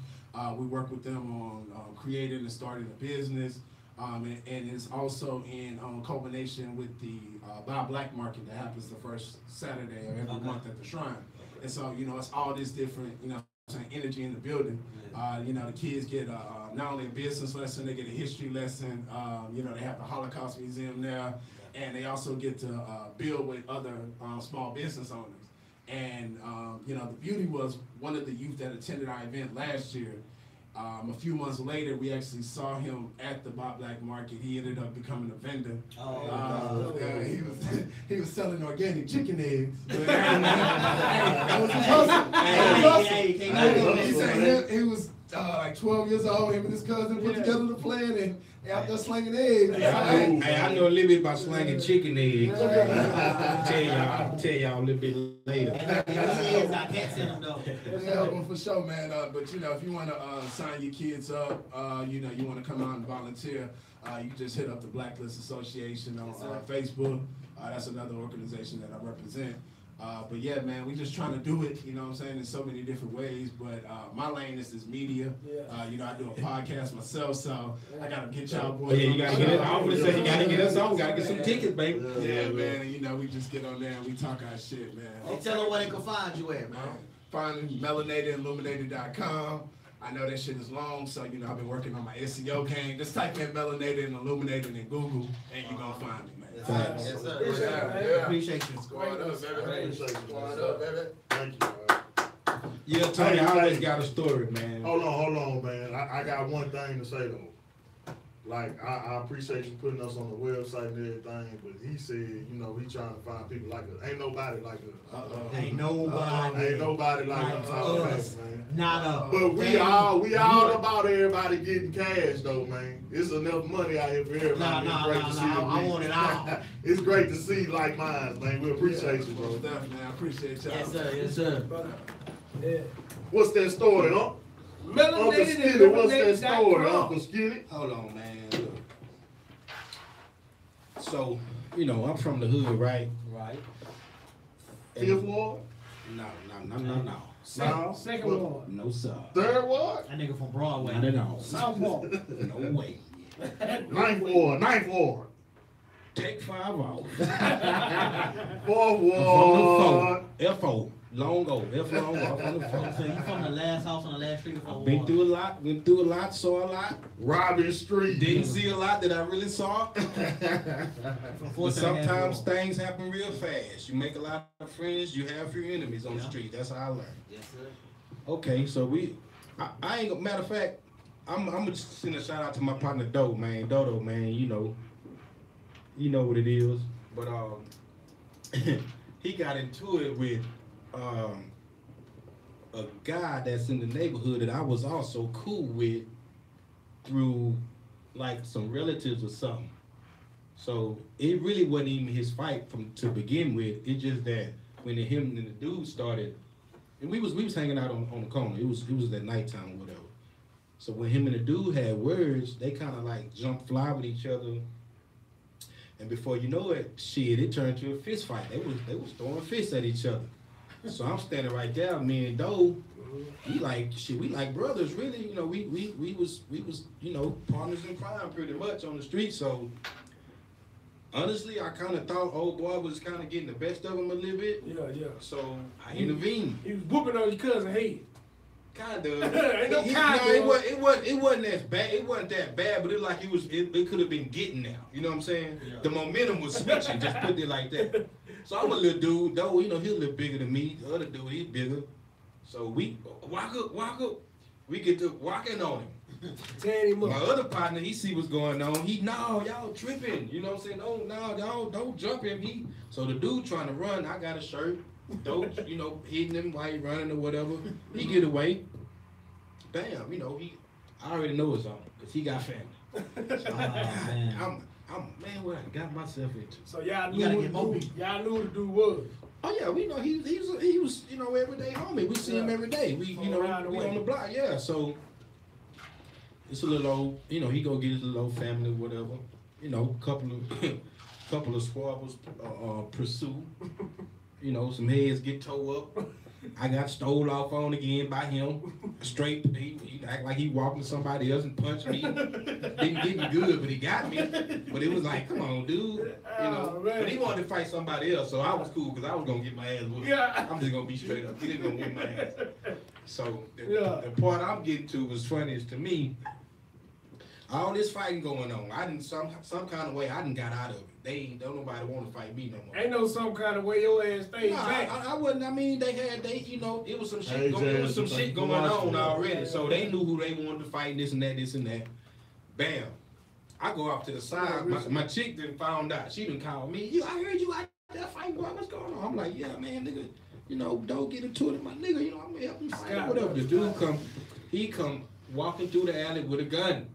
We work with them on creating and starting a business. And it's also in culmination with the Buy Black Market that happens the first Saturday of every month at the Shrine. And so, you know, it's all this different, you know, energy in the building. You know, the kids get not only a business lesson, they get a history lesson. You know, they have the Holocaust Museum there, and they also get to build with other small business owners. And, you know, the beauty was one of the youth that attended our event last year, a few months later, we actually saw him at the Buy Black Market. He ended up becoming a vendor. He was selling organic chicken eggs. That was his hustle. He said he was like 12 years old. Him and his cousin put together the plan and out there slinging eggs. Hey, I know a little bit about slanging chicken eggs. I'll tell y'all a little bit later. Yeah, for sure, man. But you know, if you want to sign your kids up, you know, you want to come out and volunteer, you just hit up the Blacklist Association on Facebook. That's another organization that I represent. But yeah, man, we just trying to do it, you know what I'm saying, in so many different ways. But my lane is this media. You know, I do a podcast myself, so I got to get y'all boys. Yeah, you got to get it. I was gonna say you got to get us on. Got to get some tickets, baby. Yeah, man. And, you know, we just get on there and we talk our shit, man. Hey, tell them where they can find you at, man. Find me, melanatedilluminated.com. I know that shit is long, so you know I've been working on my SEO game. Just type in Melanated and Illuminated in Google, and you're gonna find me, man. Yes, sir. Appreciate you. Squad up, baby. Appreciate you. Squad up, baby. Thank you. Yeah, Tony, I always got a story, man. Hold on, man. I got one thing to say though. Like I appreciate you putting us on the website and everything, but he said, you know, he trying to find people like us. Ain't nobody like us. Ain't nobody. Ain't nobody like us. us. Man. Not us. But we all about everybody getting cash though, man. It's enough money out here for everybody. Nah. I want it all. It's great to see like minds, man. We appreciate you, bro. Definitely, man. I appreciate y'all. Yes, sir. Yes, sir. Yeah. What's that story, huh? Uncle Melanated Skitty, what's that story, and Uncle Skitty? Hold on, man. Look. So, you know, I'm from the hood, right? Right. Fifth ward? No. Second ward. No, sir. Third ward? That nigga from Broadway. Not at all. South ward. No way. Ninth ward. Take 5 off. Fourth From the ward. F.O. Long go. F long go. From the So phone. you from the last house on the last street before? I've been through a lot, saw a lot. Robin Street. Didn't see a lot that I really saw. But sometimes things happen real fast. You make a lot of friends, you have few enemies on the street. That's how I learned. Yes, sir. Okay, so I ain't gonna, matter of fact, I'm gonna send a shout out to my partner Dodo, man, you know what it is. But he got into it with a guy that's in the neighborhood that I was also cool with through like some relatives or something. So it really wasn't even his fight to begin with. It's just that when him and the dude started, and we was hanging out on the corner. It was at nighttime or whatever. So when him and the dude had words, they kind of like jumped fly with each other. And before you know it, shit, it turned to a fist fight. They was throwing fists at each other. So I'm standing right there, me and Doe, he like, shit, we like brothers, really. You know, we was, you know, partners in crime pretty much on the street. So honestly, I kind of thought old boy was kind of getting the best of him a little bit. Yeah. So I intervened. He was whooping on your cousin head. Kind of. Ain't no kind it wasn't as bad. It wasn't that bad, but it could have been getting now. You know what I'm saying? Yeah. The momentum was switching. Just put it like that. So I'm a little dude, though. You know, he's a little bigger than me. The other dude, he's bigger. So we walk up. We get to walking on him. Tearing him My up. other partner, he see what's going on. Y'all tripping. You know what I'm saying? Don't jump him. So the dude trying to run, I got a shirt. Don't, you know, hitting him while he running or whatever. He get away. Bam, you know, I already know it's on because he got family. So, man. Man, what I got myself into. So y'all You gotta knew get more what y'all knew what the dude was. Oh yeah, we know he was you know everyday homie. We see him every day. We From you know around the we way. on the block. Yeah, so it's a little old. You know he go get his little old family, whatever. You know, couple of squabbles pursue. You know, some heads get tore up. I got stole off on again by him. Straight, he act like he walking somebody else and punched me. Didn't get me good, but he got me. But it was like, come on, dude. You know, Oh, man. but he wanted to fight somebody else, so I was cool because I was gonna get my ass whooped. Yeah. I'm just gonna be straight up. He didn't gonna whoop my ass. So Yeah. the part I'm getting to was funniest to me. All this fighting going on, I didn't some kind of way I didn't got out of it. Don't nobody want to fight me no more. Ain't no some kind of way your ass stayed Nah, back. I wasn't. I mean, you know, it was some shit. Hey, Going, it was some Jazz, shit going on already. So they knew who they wanted to fight. This and that. Bam. I go off to the side. My chick done found out. She done called me. I heard you out there fighting. Boy, what's going on? I'm like, yeah, man, nigga. You know, don't get into it, my nigga. You know, I'm gonna help him fight. Whatever. The dude come walking through the alley with a gun.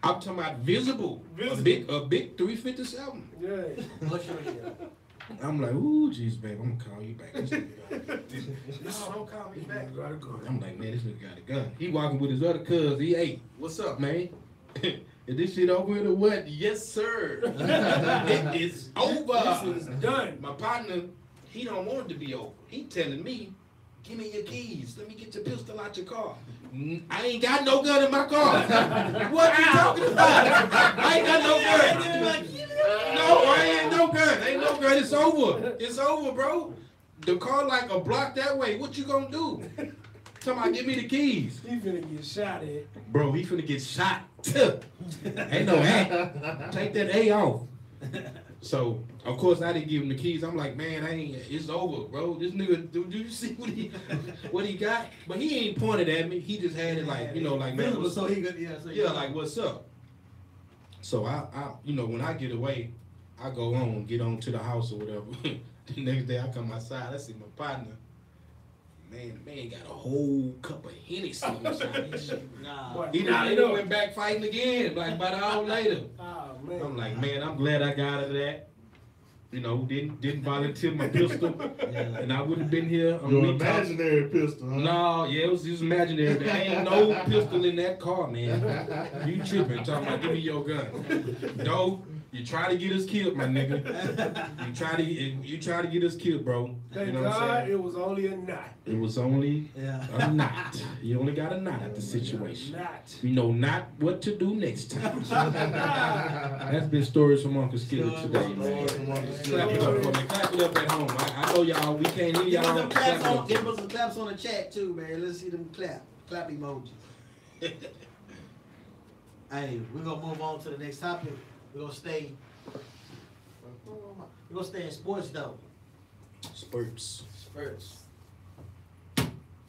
I'm talking about visible. A big 357. Yeah. What's your deal? I'm like, ooh, jeez, babe, I'm gonna call you back. No, don't call me back. I'm like, man, this nigga got a gun. He walking with his other cuz. Hey, what's up, man? Is this shit over with or what? Yes, sir. It is over. This is done. My partner, he don't want it to be over. He telling me, give me your keys. Let me get your pistol out your car. I ain't got no gun in my car. What you talking about? I ain't got no gun. No, I ain't no gun. Ain't no gun. It's over. It's over, bro. The car like a block that way. What you gonna do? Talking about, give me the keys. He finna get shot at. Bro, he finna get shot. Ain't no hat. Take that A off. So, of course, I didn't give him the keys. I'm like, man, it's over, bro. This nigga, do you see what he got? But he ain't pointed at me. He just had it like, you know, like, man, what's so up? he could, Like, what's up? So I, you know, when I get away, I go on, get on to the house or whatever. The next day I come outside, I see my partner. Man, the man got a whole cup of Hennessy inside his shit. Nah. He done went back fighting again, like about an hour later. Oh, man. I'm like, man, I'm glad I got out of that. You know, didn't volunteer my pistol, and I wouldn't have been here. Your imaginary pistol, huh? No, yeah, it was just imaginary. There ain't no pistol in that car, man. You tripping? Talking about give me your gun? No, you try to get us killed, my nigga. You try to get us killed, bro. Thank you know what I'm God saying? it was only a knot. It was only a knot. You only got a knot at the situation. Knot. You know not what to do next time. That's been stories from Uncle Skillet today, man. Clap it up for me. Clap it up at home. I know y'all, we can't hear y'all. Give us some claps on the chat too, man. Let's see them clap emojis. Hey, we're gonna move on to the next topic. We're gonna stay in sports though. Spurts.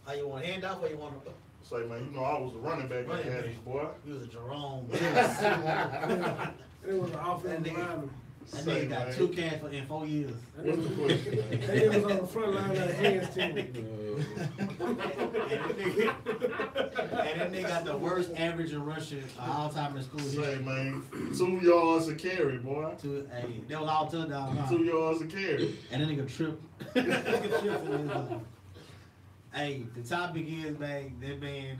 How you want to hand off or you want to? Say, man, you know I was a running back in Hatties, boy. He was a Jerome. It was an offensive lineman. That nigga got 2 cans in 4 years. What's the question, man? That nigga was on the front line of the hands team. And that nigga got the worst average of rushing all time in school. Say, man, 2 yards a carry, boy. Hey, they was all touchdowns. 2 yards a carry. And that nigga tripped. Hey, the topic is, man, that man,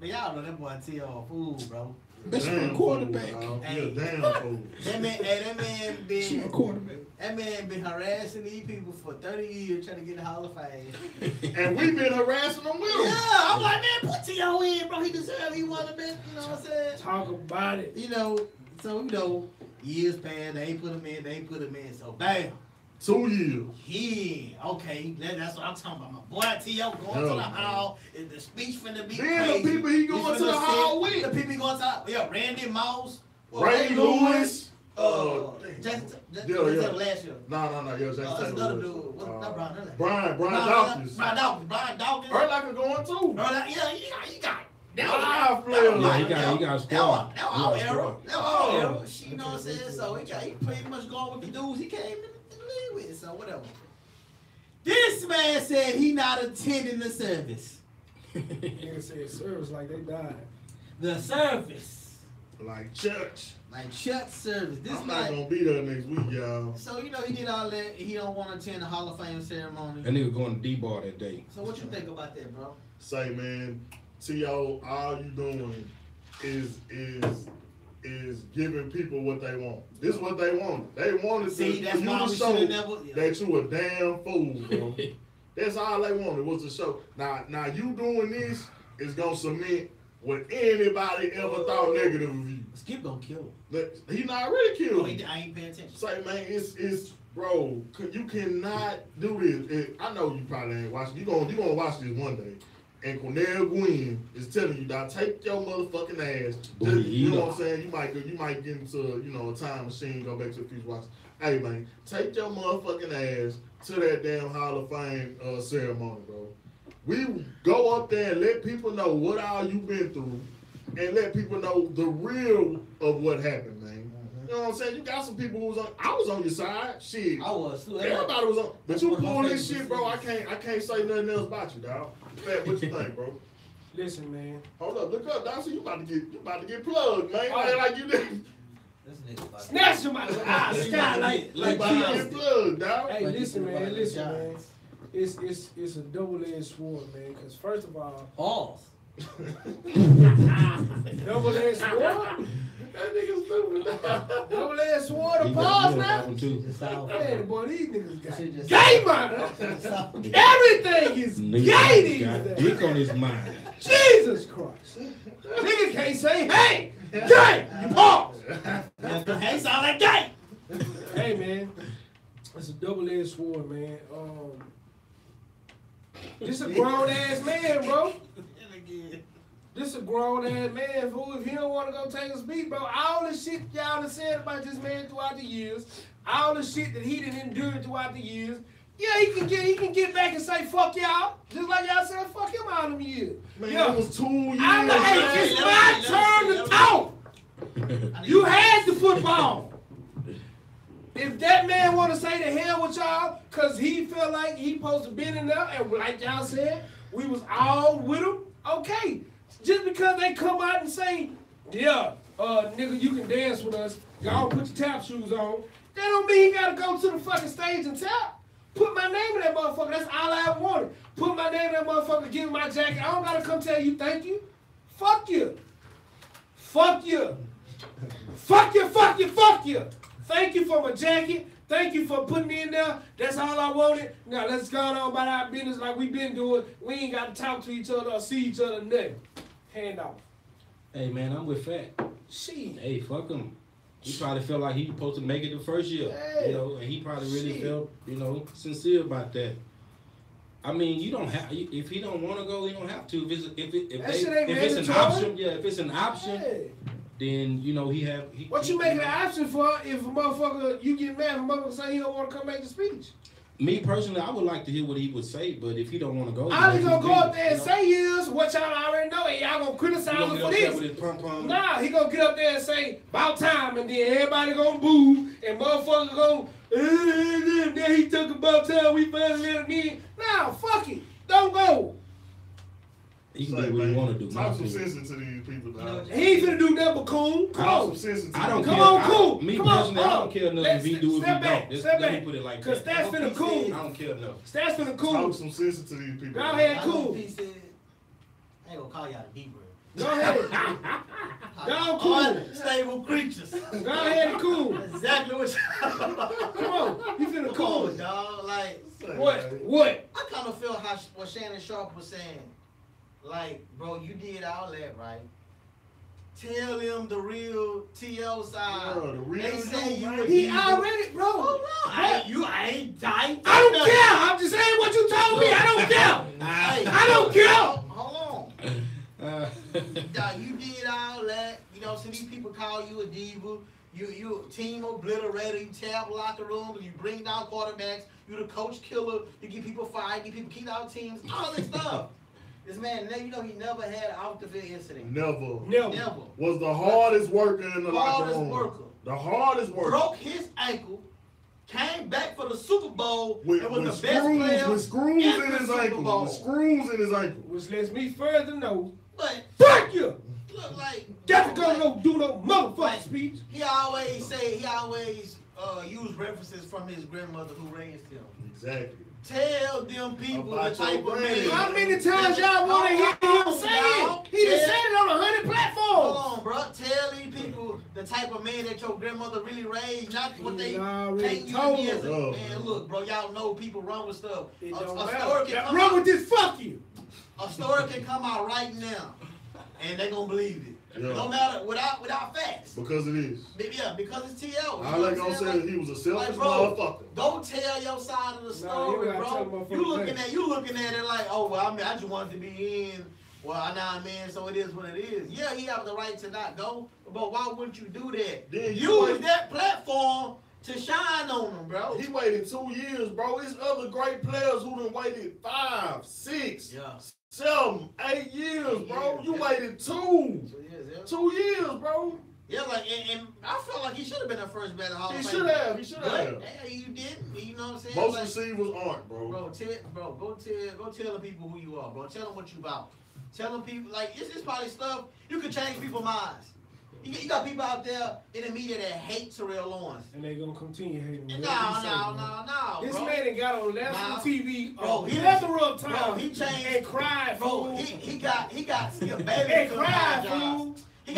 y'all know that boy T.O. a fool, bro. That's my quarterback. Hey, damn fool. That man been harassing these people for 30 years trying to get the Hall of Fame. And we've been harassing them with him. Yeah, I'm like, man, put T.O. in, bro. He deserves, he wanna be, you know what I'm saying? Talk about it. You know, so, you know, years passed, they put him in, so bam. 2 years. Yeah, okay, that's what I'm talking about. My boy T.O. going to the hall, and the speech finna be Then crazy. the people he going to the hall with. The people he going to, yeah, Randy Moss. Ray Lewis. Jackson yeah. last year. No, yeah, Jackson That's Taylor. another dude. What's not Brian Urlacher? Brian Dawkins. Brian Dawkins. Urlacher going too. Yeah, he got it. Live players. Yeah, he got a squad. That was all arrow. You know what I'm saying? So he pretty much going with the dudes he came to the league with. So whatever. This man said he not attending the service. Nigga said service like they died. The service. Like church. Like church service. This I'm not man. gonna be there next week, y'all. So you know he did all that. He don't want to attend the Hall of Fame ceremony. That nigga going to D-bar that day. So what you think about that, bro? Say, man, T.O., all you doing is giving people what they want. This is what they want. They wanted See, to, that's you why to we show shoulda never- that you a damn fool, bro. That's all they wanted was to show. Now you doing this is gonna cement what anybody ever thought negative of you. Skip gonna kill him. He not really killed. I ain't paying attention. Say, man, it's bro. You cannot do this. I know you probably ain't watching. You gonna watch this one day. And Cornell Gwynn is telling you, now take your motherfucking ass. You know what I'm saying? You might get into a time machine, go back to the future, watch. Hey man, take your motherfucking ass to that damn Hall of Fame ceremony, bro. We go up there and let people know what all you've been through, and let people know the real of what happened, man. You know what I'm saying? You got some people who was on. I was on your side. Shit. I was too. Everybody was on. But you pull this shit, bro. I can't say nothing else about you, dog. Fat, what you think, bro? Listen, man. Hold up, look up, dog. So you about to get plugged, man. Like you did. Snatch somebody. Skylight. Like you get plugged, dog. Hey, listen, man. It's a double-edged sword, man. Because first of all, Pause. double-edged sword. That nigga stupid. Double-edged sword. He Pause got now. one too. Man, boy, these niggas got gay mind. Everything is gay these Got days. dick on his mind. Jesus Christ. Nigga can't say, hey, gay. You pause. Hey, sound like gay. Hey, man. It's a double-edged sword, man. This a grown ass man, bro. This a grown ass man, fool. If he don't want to go take a speech, bro, all the shit y'all done said about this man throughout the years, all the shit that he done endured throughout the years, yeah, he can get back and say fuck y'all, just like y'all said fuck him all them years. Man, Yeah. it was 2 years. Hey, it's my turn to talk. You had the football. If that man want to say the hell with y'all, cause he felt like he supposed to been in there, and like y'all said, we was all with him. Okay, just because they come out and say, yeah, nigga, you can dance with us. Y'all put your tap shoes on. That don't mean he gotta go to the fucking stage and tap. Put my name in that motherfucker. That's all I wanted. Put my name in that motherfucker. Give me my jacket. I don't gotta come tell you thank you. Fuck you. Fuck you. Fuck you. Fuck you. Fuck you. Thank you for my jacket. Thank you for putting me in there. That's all I wanted. Now let's go on about our business like we've been doing. We ain't got to talk to each other or see each other nothing. Hand off. Hey man, I'm with Fat. Shit. Hey, fuck him. He probably felt like he was supposed to make it the first year, you know, and he probably really felt, you know, sincere about that. I mean, you don't have if he don't want to go, he don't have to. If it's an option, yeah, if it's an option, then you know What you making an option for if a motherfucker you get mad if a motherfucker say he don't want to come make the speech? Me personally, I would like to hear what he would say, but if he don't want to go, all he gonna go up there and say is what y'all already know, and y'all gonna criticize him for this. With his pom-pom. Nah, he gonna get up there and say about time, and then everybody gonna boo, and motherfucker gonna then he took about time, we finally let him in. Nah, fuck it, don't go. He can do what he want to do. Talk some sense into these people, dog. He ain't finna do nothing but cool. Come on. I don't Come care. on, cool. Me Come on, personally, I don't care nothing if he do if he don't. Step Let me back. put it like that. Cause that's finna cool. I don't care enough. That's finna cool. Talk some sense into these people. Go ahead, I cool. know he said, I ain't gonna call y'all the Hebrew. Go ahead. Go cool. Unstable creatures. Go ahead and cool. Exactly what Come on. You finna cool. Dog. Like, What? I kind of feel how what Shannon Sharp was saying. Like, bro, you did all that, right? Tell them the real TL side. Yeah, the real they say you a He diva. already, bro. Oh, no. I ain't dying. I don't care. I'm just saying what you told me. I don't care. Hey, I don't care. Hold on. Dog, you did all that. You know, so these people call you a diva. You a team obliterator. You tear up locker rooms. You bring down quarterbacks. You the coach killer. You get people fired. You get people kicked out of teams. All this stuff. This man, you know, he never had an off the field incident. Never. Was the hardest worker in the locker room. The hardest worker. Broke his ankle. Came back for the Super Bowl with, and was with the best player with screws in in his the Super ankle. Bowl. With screws in his ankle. Which lets me further know. But fuck you. Look like got to go do no motherfucking speech. He always use references from his grandmother who raised him. Exactly. Tell them people the type of man. How many times y'all want to hear him say it? He done said it on 100 platforms. Hold on, bro. Tell these people the type of man that your grandmother really raised, not what they paint you to be as a man. Look, bro, y'all know people run with stuff. A story can come run with this. Fuck you. A story can come out right now, and they gonna believe it. Yeah. No matter without facts. Because it is. Yeah, because it's TL. All they gonna say is he was a selfish motherfucker. Don't tell your side of the story, bro. You looking at it like, oh well, I mean, I just wanted to be in. Well, now I'm in, so it is what it is. Yeah, he have the right to not go, but why wouldn't you do that? Use that platform to shine on him, bro. He waited 2 years, bro. There's other great players who done waited 5, 6, 7, 8 years, bro. You waited 2 years, bro. Yeah, like, and I felt like he should have been the first ballot Hall of Fame. He should have. Yeah, you didn't. You know what I'm saying? Most receivers aren't, bro. Go tell the people who you are, bro. Tell them what you about. Tell them people, like, it's probably stuff, you can change people's minds. You got people out there in the media that hate Terrell Lawrence. And they gonna continue hating him. No. This man that got on national TV, bro, he left the real time. Bro, he changed and cried, bro. He got Skip Bayless and to cried, apologize. He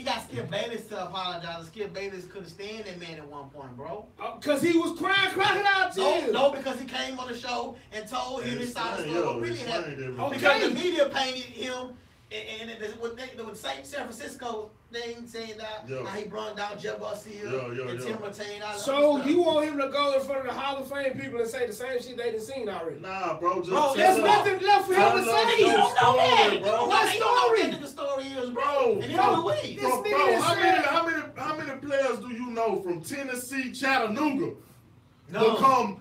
got Skip Bayless to apologize. Skip Bayless couldn't stand that man at one point, bro. Cause he was crying crocodile tears. No, because he came on the show and told him his side of the story. What really happened? Because the media painted him. And with San Francisco, thing saying that Yeah. how he brought down Jeff Garcia and Tim Ratain. So you want him to go in front of the Hall of Fame people and say the same shit they done seen already? Nah, bro. Just Bro, There's tell nothing left for him to tell us say. You your don't know that. story, You bro. don't know What story? what the story is, bro. Bro, And you bro, don't believe. This Bro, nigga said- how many players do you know from Tennessee, Chattanooga, No. become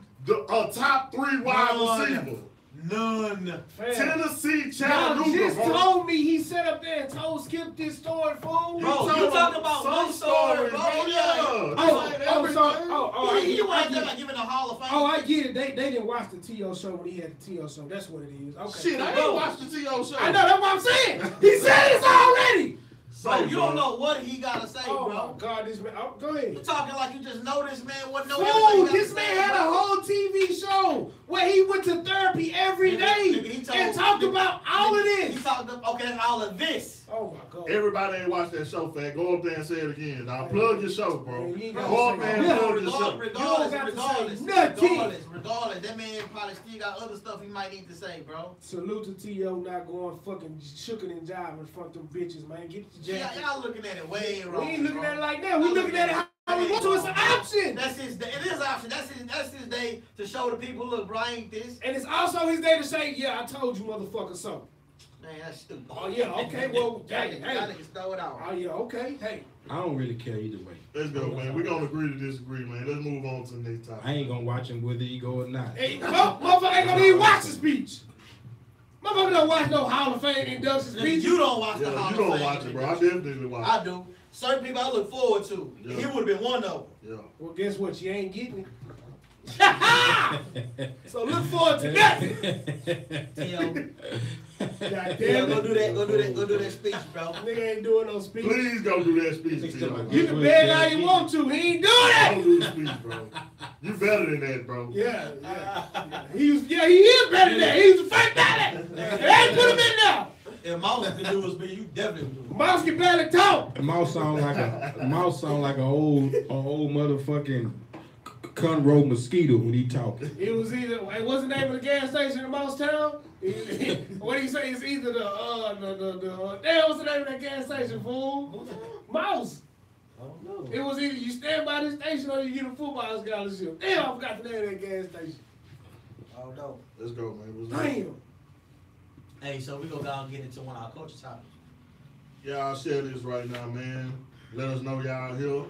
a top 3 wide receiver? None. Fam. Tennessee, Y'all Chattanooga, just bro. told me he sat up there and told Skip this story, fool. Bro, you talking about some one story, bro. Yeah. Yeah. I You get right it. there like giving a Hall of Fame. Oh, I get it. They didn't watch the T.O. show when he had the T.O. show. That's what it is. Okay. Shit, I ain't watched the T.O. show. I know, that's what I'm saying. He said this already. Bro, you don't know what he gotta say, Oh, bro. my God, this man. Oh, go You ahead. talking like you just know this man wouldn't know Fool, everything he this gotta man say, had a bro. whole TV show where he went to therapy every Nigga, day he told- and talked about all of He this. talked all of this. Oh, my God. Everybody ain't watched that show, fam. Go up there and say it again. Now plug your show, bro. Man, you ain't Go gotta up say there and nothing. plug your show. Regardless, You don't got to say regardless, nothing. regardless, that man probably still got other stuff he might need to say, bro. Salute to T.O. not going fucking shooking and jiving in front of them bitches, man. Get the Yeah, jacket. y'all looking at it way We wrong. ain't looking bro. at it like that. We looking at it how we want to. It's an option. That's his. It is option. That's his day to show the people. Look, bro, I ain't this. And it's also his day to say, yeah, I told you motherfucker so. Man, that's stupid. Oh, yeah, okay, well, hey, Y'all hey. niggas throw it out. Oh, yeah, okay, hey. I don't really care either way. Let's go, man. We're going to agree to disagree, man. Let's move on to the next topic. I ain't gonna watch him whether he go or not. Hey, motherfucker ain't gonna even watch the speech. Motherfucker don't watch no Hall of Fame induction Nigga, speech. you don't watch the Yeah, Hall you of don't Fame. watch it, bro. I definitely watch I do. Certain people I look forward to. Yeah. He would have been one of them. it. Yeah. Well, guess what? You ain't getting it. So look forward to that. God Yeah, damn go it. do that. Go do that speech, bro. Nigga ain't doing no speech. Please go do that speech, Next T.O. time I You can beg all you want to. He ain't doing that. Don't do the speech, bro. You better than that, bro. Yeah. He is better than that. He's a fake daddy. They ain't put him in there. If Mouse can do it, you definitely do it. Mouse can barely talk. Mouse sound like a old motherfucking Conroe mosquito when he talk. It was either, what's the name of the gas station in Mouse Town? What do you say? It's either damn, what's the name of that gas station, fool? Mouse. I don't know. It was either you stand by the station or you get a football scholarship. Damn, I forgot the name of that gas station. I don't know. Let's go, man. Let's go. Damn. Hey, so we go down and get into one of our culture topics. Y'all share this right now, man. Let us know y'all here.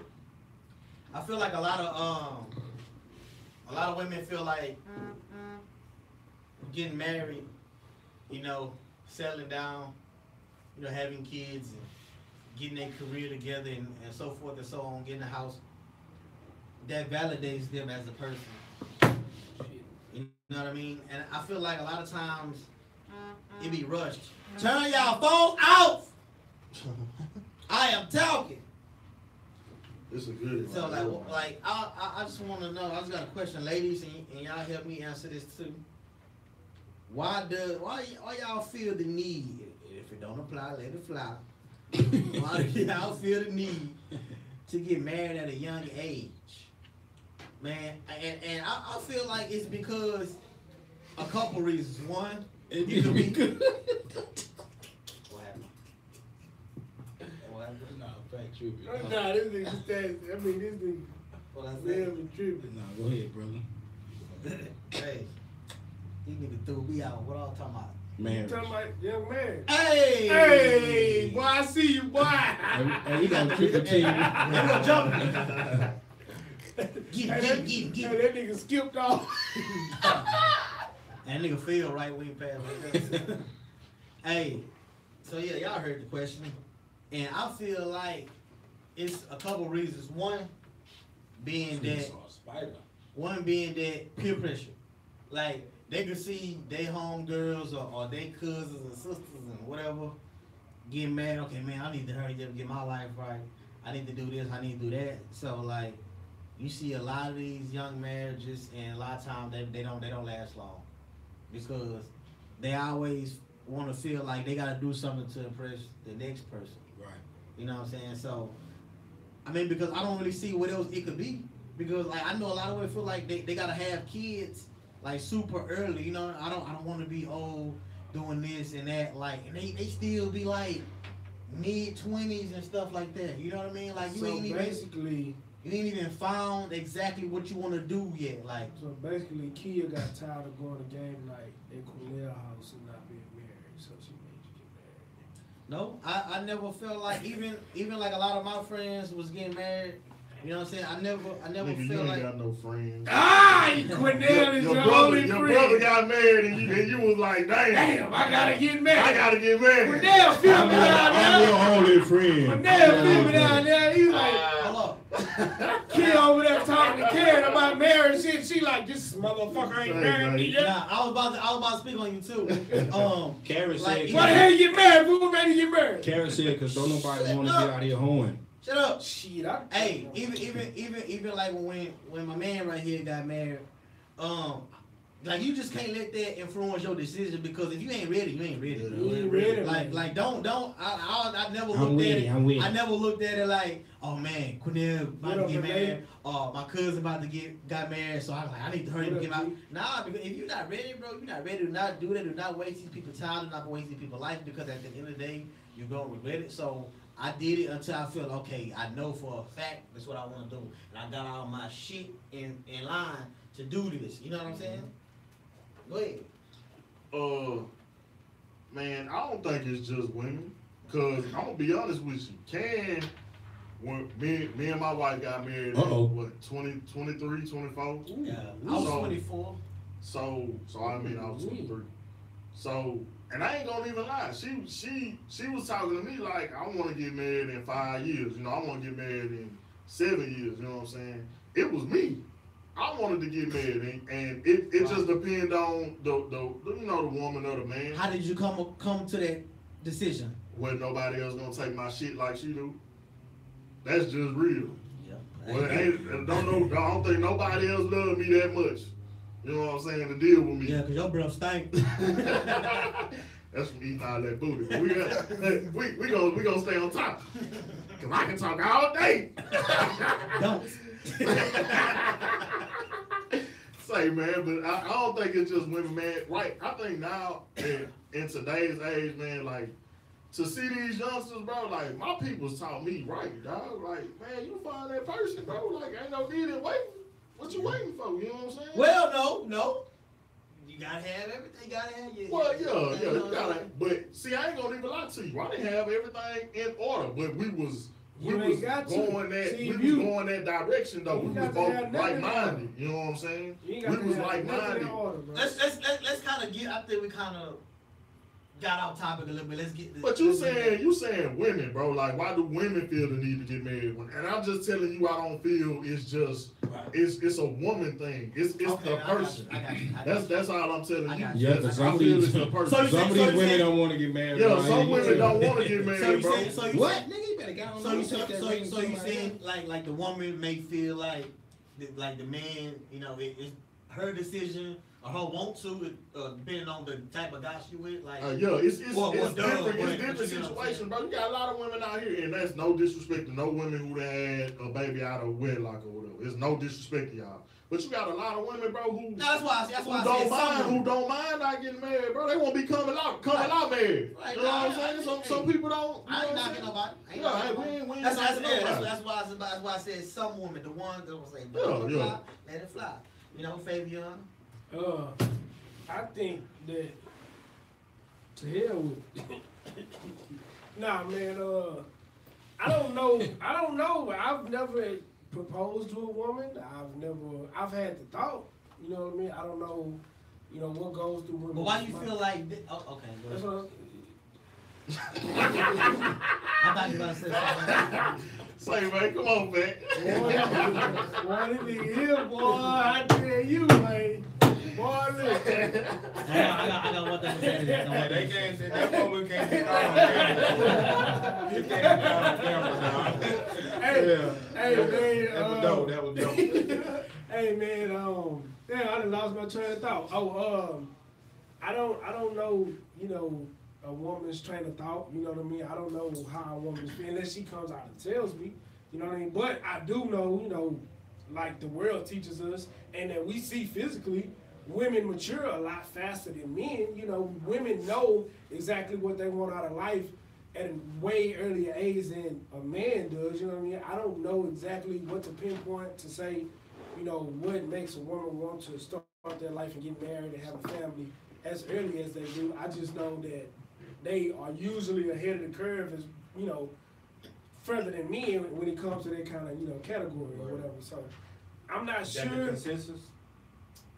I feel like a lot of women feel like getting married, you know, settling down, you know, having kids and getting their career together and so forth and so on, getting a house, that validates them as a person. You know what I mean? And I feel like a lot of times it be rushed. Turn y'all phones off. I am talking. This is good. So I just want to know. I just got a question, ladies, and y'all help me answer this too. Why y'all feel the need? If it don't apply, let it fly. Why do y'all feel the need to get married at a young age, man? And I feel like it's because a couple reasons. One, you could be. What happened? What happened? Nah, fact tripping. Nah, this nigga stands. I mean, this nigga What I said? really tripping. Nah, go ahead, brother. Hey, these niggas threw me out. What all talking about? You Man. talking about young man. Hey! Hey, boy, I see you, boy. Hey, we gonna triple team. They gonna jump me. Hey, that nigga skipped off. That nigga feel right wing pass like that. Hey, so yeah, y'all heard the question. And I feel like it's a couple reasons. One being that peer pressure. Like they could see they homegirls or they cousins and sisters and whatever getting mad. Okay, man, I need to hurry up and get my life right. I need to do this, I need to do that. So like you see a lot of these young marriages and a lot of times they don't last long. Because they always want to feel like they got to do something to impress the next person. Right. You know what I'm saying? So, I mean, because I don't really see what else it could be. Because like I know a lot of women feel like they got to have kids like super early. You know, I don't want to be old doing this and that. Like, and they still be like mid-20s and stuff like that. You know what I mean? Like you So ain't basically, found exactly what you want to do yet. Like Kia got tired of going to game night at Cornell House and not being married, so she made you get married. no, I never felt like even like a lot of my friends was getting married. You know what I'm saying? I never Nigga, you felt ain't like got no friends. Cornell is your only Your friend. brother got married and you was like, Damn, I gotta get married. I gotta get married. Cornell feel me down I'm there. your only friend. Cornell feel me down there. He's like, hold up. kid over there talking to Karen about marriage shit. She like, this motherfucker ain't married me yet. Nah, I was about to speak on you too. Karen Like, said, Why the hell you get married? Who made you get married? Karen said, because don't nobody want to get out here hoeing. Shut up. Shit, Hey, even like when my man right here got married, like you just can't let that influence your decision because if you ain't ready, you ain't ready. You ain't ready. Like don't I never I'm looked with at it, it. I'm with it. I never looked at it like, oh man, Cornell about What to up, get Renee? married, or my cousin about to got married, so I was like, I need to hurry What up and up, get out. G? Nah, because if you're not ready, bro, you're not ready. Do not do that. Do not waste these people's time. Do not waste these people's life because at the end of the day, you're gonna regret it. So I did it until I felt okay. I know for a fact that's what I want to do, and I got all my shit in line to do this. You know what I'm saying? Go ahead. Man, I don't think it's just women. Cause I'm gonna be honest with you. When me and my wife got married, what, 23, 24? Yeah, I was So- 24. So I mean I was 23. So, and I ain't gonna even lie. She was talking to me like, I want to get married in 5 years. You know, I want to get married in 7 years. You know what I'm saying? It was me. I wanted to get married, and it just depends on the the woman or the man. How did you come to that decision? When nobody else gonna take my shit like she do. That's just real. Yeah. Well, I don't think nobody else love me that much. You know what I'm saying? To deal with me. Yeah, cause your breath stink. That's from eating all that booty. But we gonna stay on top. Cause I can talk all day. Don't. Say, man, but I don't think it's just women, man. Right? I think now in today's age, man, like to see these youngsters, bro, like my people's taught me right, dog. Like, man, you find that person, bro. Like, ain't no need in waiting. What you waiting for? You know what I'm saying? Well, no. You gotta have everything. You gotta have your. Well, yeah, you gotta. But see, I ain't gonna even lie to you. I didn't have everything in order, but we was going that direction though. We was both like minded. You know what I'm saying? We was like minded. Let's kind of get. I think we kind of got off topic a little bit. Let's get. But you saying women, bro? Like, why do women feel the need to get married? And I'm just telling you, I don't feel it's just it's a woman thing. It's the person. I got you. That's all I'm telling you. Yeah, because some I of feel these it's the person. some of these women don't want to get married. Yeah, bro. some women don't want to get married, bro. What? Nigga, you better get on So you take that ring so to you my saying like the woman may feel like the man, you know, it's her decision or her want to, depending on the type of guy she with, like. Yeah, it's Well, different. but It's different situation, bro. You got a lot of women out here, and that's no disrespect to no women who had a baby out of wedlock or whatever. It's no disrespect to y'all. But you got a lot of women, bro, who No, that's why I said who don't mind not getting married, bro. They won't be coming out married. Right. You know what I'm saying? Some people don't. I ain't knocking nobody. We ain't That's knocking nobody. why I said some women, the ones that will say, Yeah. let it fly. You know, Fabian. I think that to hell with it. Nah, man. I don't know. I've never proposed to a woman. I've had the thought. You know what I mean? I don't know. You know what goes through women. But why do you feel like? Okay. That's what I thought you were about to say something. Say, man, come on, man. Boy, this nigga here, boy. I tell you, man. Boy, look. I got one thing to say to that. They can't say that woman can't get on camera. You can't get on camera now. Hey, man. That was dope. That was dope. Hey, man. Damn, I done lost my train of thought. I don't know. You know, a woman's train of thought. You know what I mean? I don't know how a woman's feeling unless she comes out and tells me. You know what I mean? But I do know. You know, like the world teaches us, and that we see physically. Women mature a lot faster than men. You know, women know exactly what they want out of life at a way earlier age than a man does, you know what I mean? I don't know exactly what to pinpoint to say, you know, what makes a woman want to start their life and get married and have a family as early as they do. I just know that they are usually ahead of the curve as, you know, further than men when it comes to that kind of, you know, category or whatever. So I'm not Is that sure. the consensus?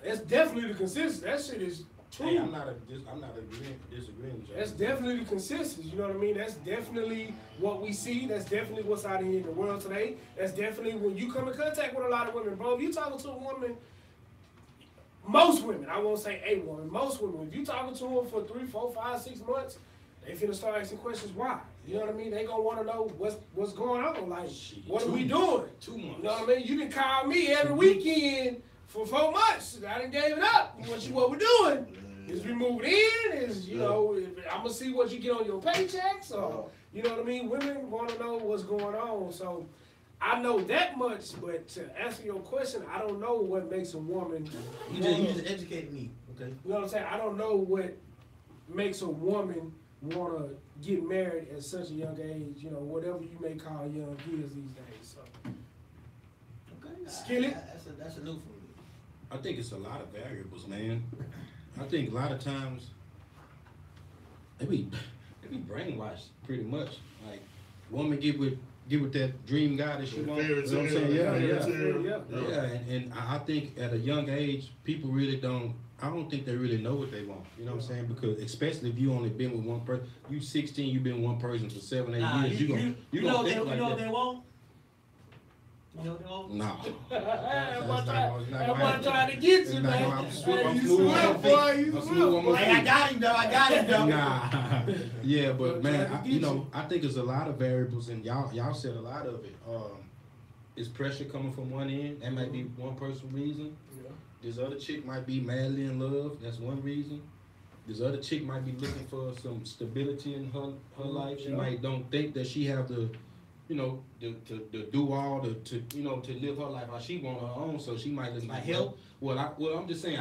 That's definitely the consensus. That shit is true. Hey, I'm not disagreeing with you. That's definitely the consensus, you know what I mean? That's definitely what we see. That's definitely what's out here in the world today. That's definitely when you come in contact with a lot of women, bro. If you talking to a woman, most women, I won't say a woman, most women, if you talking to them for 3, 4, 5, 6 months, they finna start asking questions why. You know what I mean? They gonna wanna know what's going on. Like, what are we doing? 2 months. You know what I mean? You can call me every weekend for 4 months. I done gave it up. What we're doing is we moved in, is, you know, I'm gonna see what you get on your paychecks, or, you know what I mean? Women wanna know what's going on. So I know that much, but to answer your question, I don't know what makes a woman. You just educated me, okay? You know what I'm saying? I don't know what makes a woman wanna get married at such a young age, you know, whatever you may call young kids these days. So Okay. Skillet? That's a new for me. I think it's a lot of variables, man. I think a lot of times they be brainwashed pretty much. Like, woman get with that dream guy that she wants. You know what I'm saying? Yeah. And I think at a young age, people really don't. I don't think they really know what they want. You know what I'm saying? Because especially if you only been with one person, you 16, you been with one person for 7, 8 years. You gonna think like what that. they want? You know what they want? Nah. I'm trying to get you, man. I'm You smooth smooth, on boy. my You feet. smooth. Hey, I got him though. Nah. Yeah, but man, trying to you get know, I think there's a lot of variables, and y'all said a lot of it. Is pressure coming from one end? That might be one person's reason. This other chick might be madly in love. That's one reason. This other chick might be looking for some stability in her life. She might don't think that she have the, you know, to do all to you know, to live her life how she want her own. So she might look like help. Well, I'm just saying.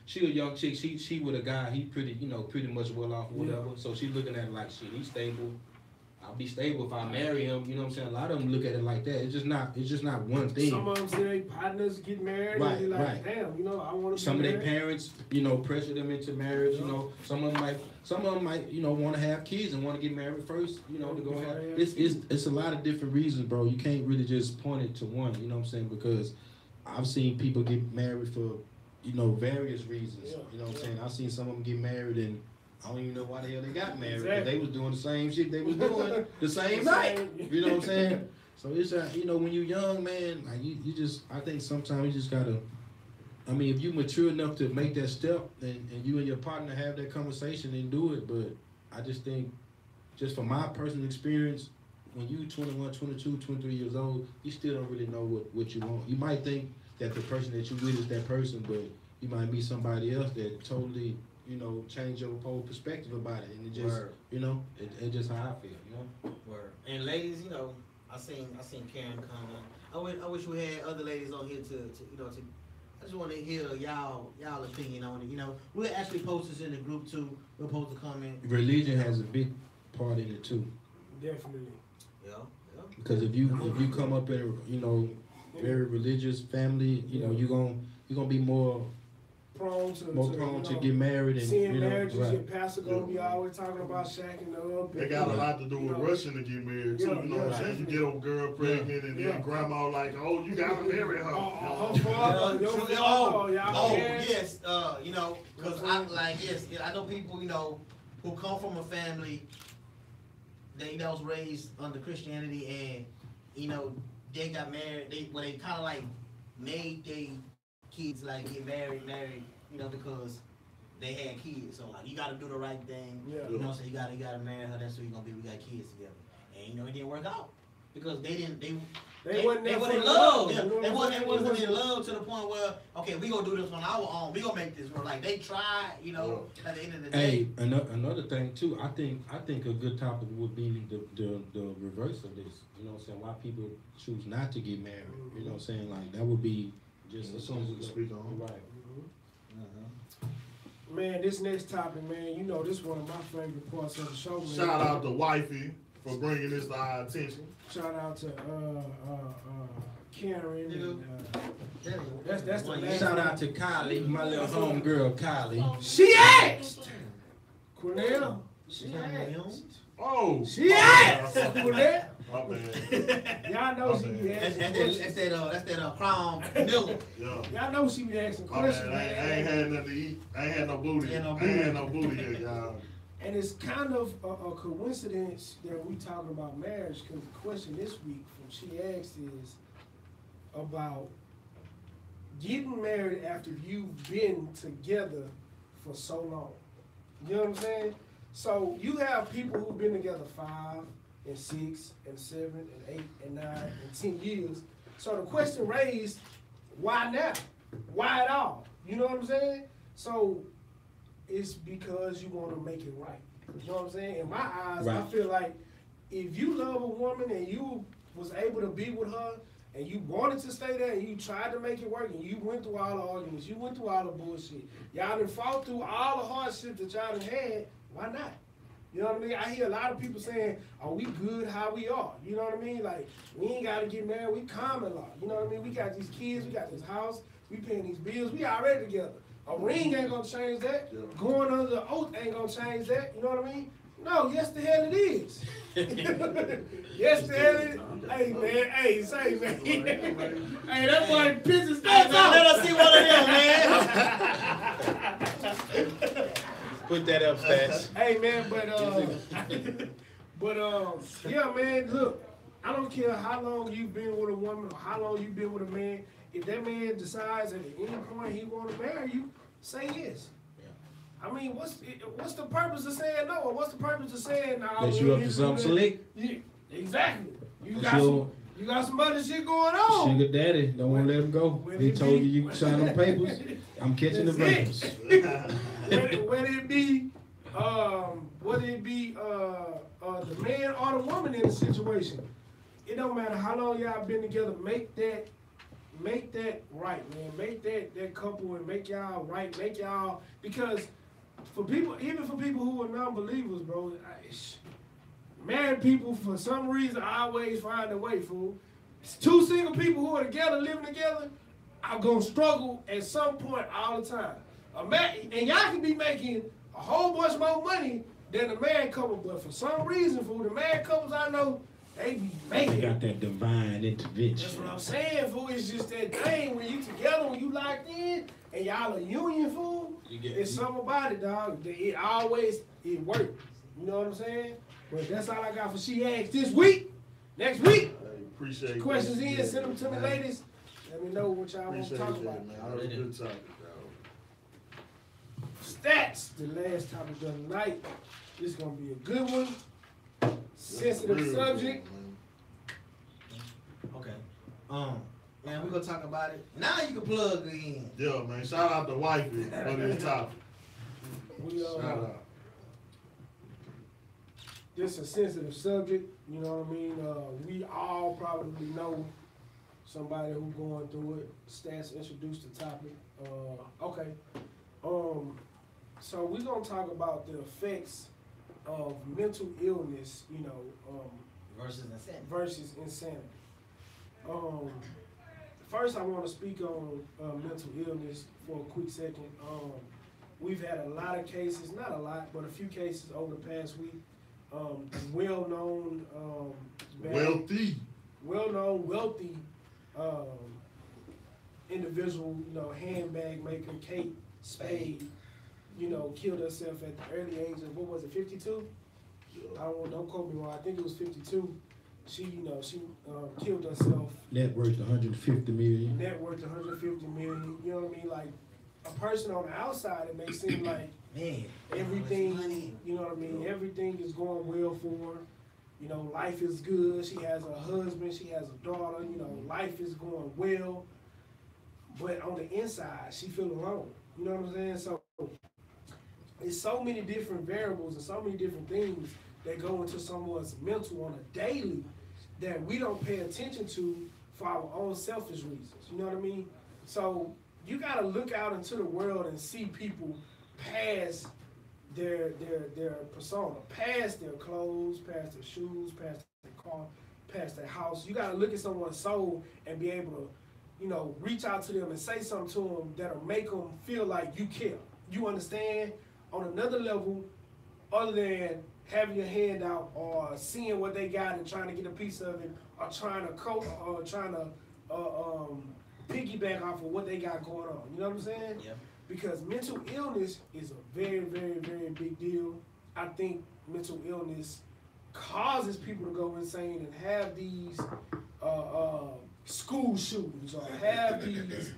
She a young chick. She with a guy. He pretty much well off, whatever. So she looking at it like shit. He's stable. I'll be stable if I marry him. You know what I'm saying? A lot of them look at it like that. It's just not one thing. Some of them say they partners get married, and they like, damn, you know, I want to. Some of their parents, you know, pressure them into marriage. You know, some of them might, you know, want to have kids and want to get married first. You know, to go have. It's a lot of different reasons, bro. You can't really just point it to one. You know what I'm saying? Because I've seen people get married for, you know, various reasons. You know what I'm saying? I've seen some of them get married and I don't even know why the hell they got married. Exactly. They was doing the same shit they was doing the same night. You know what I'm saying? So it's you know, when you're young, man, like you just, I think sometimes you just gotta, I mean, if you mature enough to make that step and you and your partner have that conversation and do it, but I just think, just from my personal experience, when you 21, 22, 23 years old, you still don't really know what you want. You might think that the person that you with is that person, but you might meet somebody else that totally, you know, change your whole perspective about it, and it just, you know, it just how I feel, you know. Word. And ladies, you know, I seen Karen comment. I wish we had other ladies on here to you know, I just want to hear y'all opinion on it. You know, we'll actually post this in the group too. We'll post a comment. Religion has a big part in it too. Definitely. Yeah. Because if you come up in a, you know, very religious family, you know, you're gonna be more prone to get married and seeing you know, marriages. Your pastor gonna be always talking about shacking up. They got a lot to do with rushing to get married too. You know what I'm saying? You get old girl pregnant and then grandma like, oh, you gotta marry her. Yes. You know, because I know people, you know, who come from a family that was raised under Christianity, and you know, they got married. They kind of like made their kids like get married, you know, because they had kids. So like, you got to do the right thing. You know, so you got to marry her. That's who you're gonna be. We got kids together, and you know, it didn't work out because they wasn't in love. They wasn't in love to the point where, okay, we gonna do this on our own. We gonna make this work. Like they tried, you know. At the end of the day. Hey, another thing too. I think a good topic would be the reverse of this. You know what I'm saying? Why people choose not to get married. You know what I'm saying? Like that would be just something to speak on. Right. Man, this next topic, man, you know, this one of my favorite parts of the show, man. Shout out to Wifey for bringing this to our attention. Shout out to Karen. And, that's the last Shout out to Kylie, my little homegirl Kylie. She asked! Cornell, she asked. Oh! She asked! Cornell. My bad. Y'all know she be asking questions. That's that Crown Miller. Yeah. Y'all know she be asking My questions, bad. I man. ain't had nothing to eat. I ain't had no booty. I ain't had no booty yet, y'all. And it's kind of a coincidence that we talking about marriage, because the question this week from She Asked is about getting married after you've been together for so long. You know what I'm saying? So you have people who've been together 5 and 6 and 7 and 8 and 9 and 10 years. So the question raised, why now? Why at all? You know what I'm saying? So it's because you want to make it right. You know what I'm saying? In my eyes, Right. I feel like if you love a woman and you was able to be with her and you wanted to stay there and you tried to make it work and you went through all the arguments, you went through all the bullshit, y'all done fought through all the hardship that y'all done had, why not? You know what I mean? I hear a lot of people saying, are we good how we are? You know what I mean? Like, we ain't got to get married, we common law. You know what I mean? We got these kids, we got this house, we paying these bills, we already together. A ring ain't gonna change that. Yeah. Going under the oath ain't gonna change that. You know what I mean? No, yes the hell it is. Yes the hell it is. Hey man, hey, say man. Hey, that boy pisses stats off. Let us see one of them, man. Put that up, Stats. Hey man, but yeah man, look, I don't care how long you've been with a woman or how long you've been with a man. If that man decides at any point he want to marry you, say yes. I mean, what's the purpose of saying no? Or what's the purpose of saying no? That you up to something slick? Yeah, exactly. You got Sure. you got some other shit going on. Sugar daddy, don't want to let him go. He told you can sign them papers. I'm catching the That's vapors. Whether it be the man or the woman in the situation, it don't matter how long y'all been together. Make that right, man. Make that couple and make y'all right. Make y'all, because for people, even for people who are non-believers, bro, married people for some reason always find a way, fool. Two single people who are together, living together, are gonna struggle at some point all the time. And y'all can be making a whole bunch more money than the married couple, but for some reason, fool, the married couples I know, they be making They it. got that divine intervention. That's what I'm saying, fool. It's just that thing when you together, when you locked in, and y'all a union, fool. It's something about it, dog. It works. You know what I'm saying? But that's all I got for She Asked this week. Next week, Appreciate questions that. in, send them to me, ladies. Let me know what y'all want to Appreciate talk that, about. man. That was a good topic, dog. Stats, the last topic of the night. This is gonna be a good one. Sensitive Real subject. good, man. Okay. Man, we're gonna talk about it. Now you can plug in. Yeah, man. Shout out to Wifey for this topic. We Shout out. This is a sensitive subject. You know what I mean? We all probably know somebody who going through it. Stats introduced the topic. Okay. So we're gonna talk about the effects of mental illness. You know, versus insanity. First, I want to speak on mental illness for a quick second. We've had a lot of cases, not a lot, but a few cases over the past week. Well-known, wealthy individual, you know, handbag maker Kate Spade, you know, killed herself at the early age of, what was it, 52? Don't quote me wrong. I think it was 52. She killed herself. Net worth 150 million. Net worth 150 million. You know what I mean? Like, a person on the outside, it may seem like everything, you know what I mean? Everything is going well for her. You know, life is good. She has a husband. She has a daughter. You know, life is going well. But on the inside, she feels alone. You know what I'm saying? So, it's so many different variables and so many different things that go into someone's mental on a daily that we don't pay attention to for our own selfish reasons. You know what I mean? So you got to look out into the world and see people past their persona, past their clothes, past their shoes, past their car, past their house. You gotta look at someone's soul and be able to, you know, reach out to them and say something to them that'll make them feel like you care. You understand? On another level, other than having your hand out or seeing what they got and trying to get a piece of it, or trying to piggyback off of what they got going on. You know what I'm saying? Yep. Because mental illness is a very, very, very big deal. I think mental illness causes people to go insane and have these school shootings or have these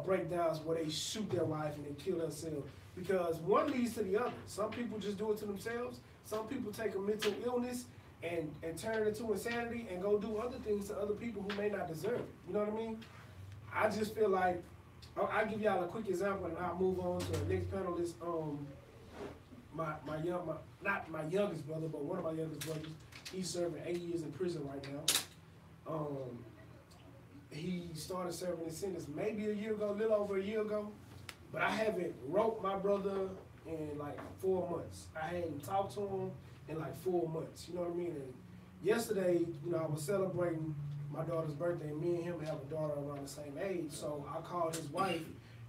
breakdowns where they shoot their wife and they kill themselves. Because one leads to the other. Some people just do it to themselves. Some people take a mental illness and turn it into insanity and go do other things to other people who may not deserve it. You know what I mean? I just feel like, I'll give y'all a quick example and I'll move on to the next panelist. Not my youngest brother, but one of my youngest brothers. He's serving 8 years in prison right now. He started serving his sentence maybe a year ago, a little over a year ago. But I haven't wrote my brother in like 4 months. I hadn't talked to him in like 4 months. You know what I mean? And yesterday, you know, I was celebrating my daughter's birthday. Me and him have a daughter around the same age. So I called his wife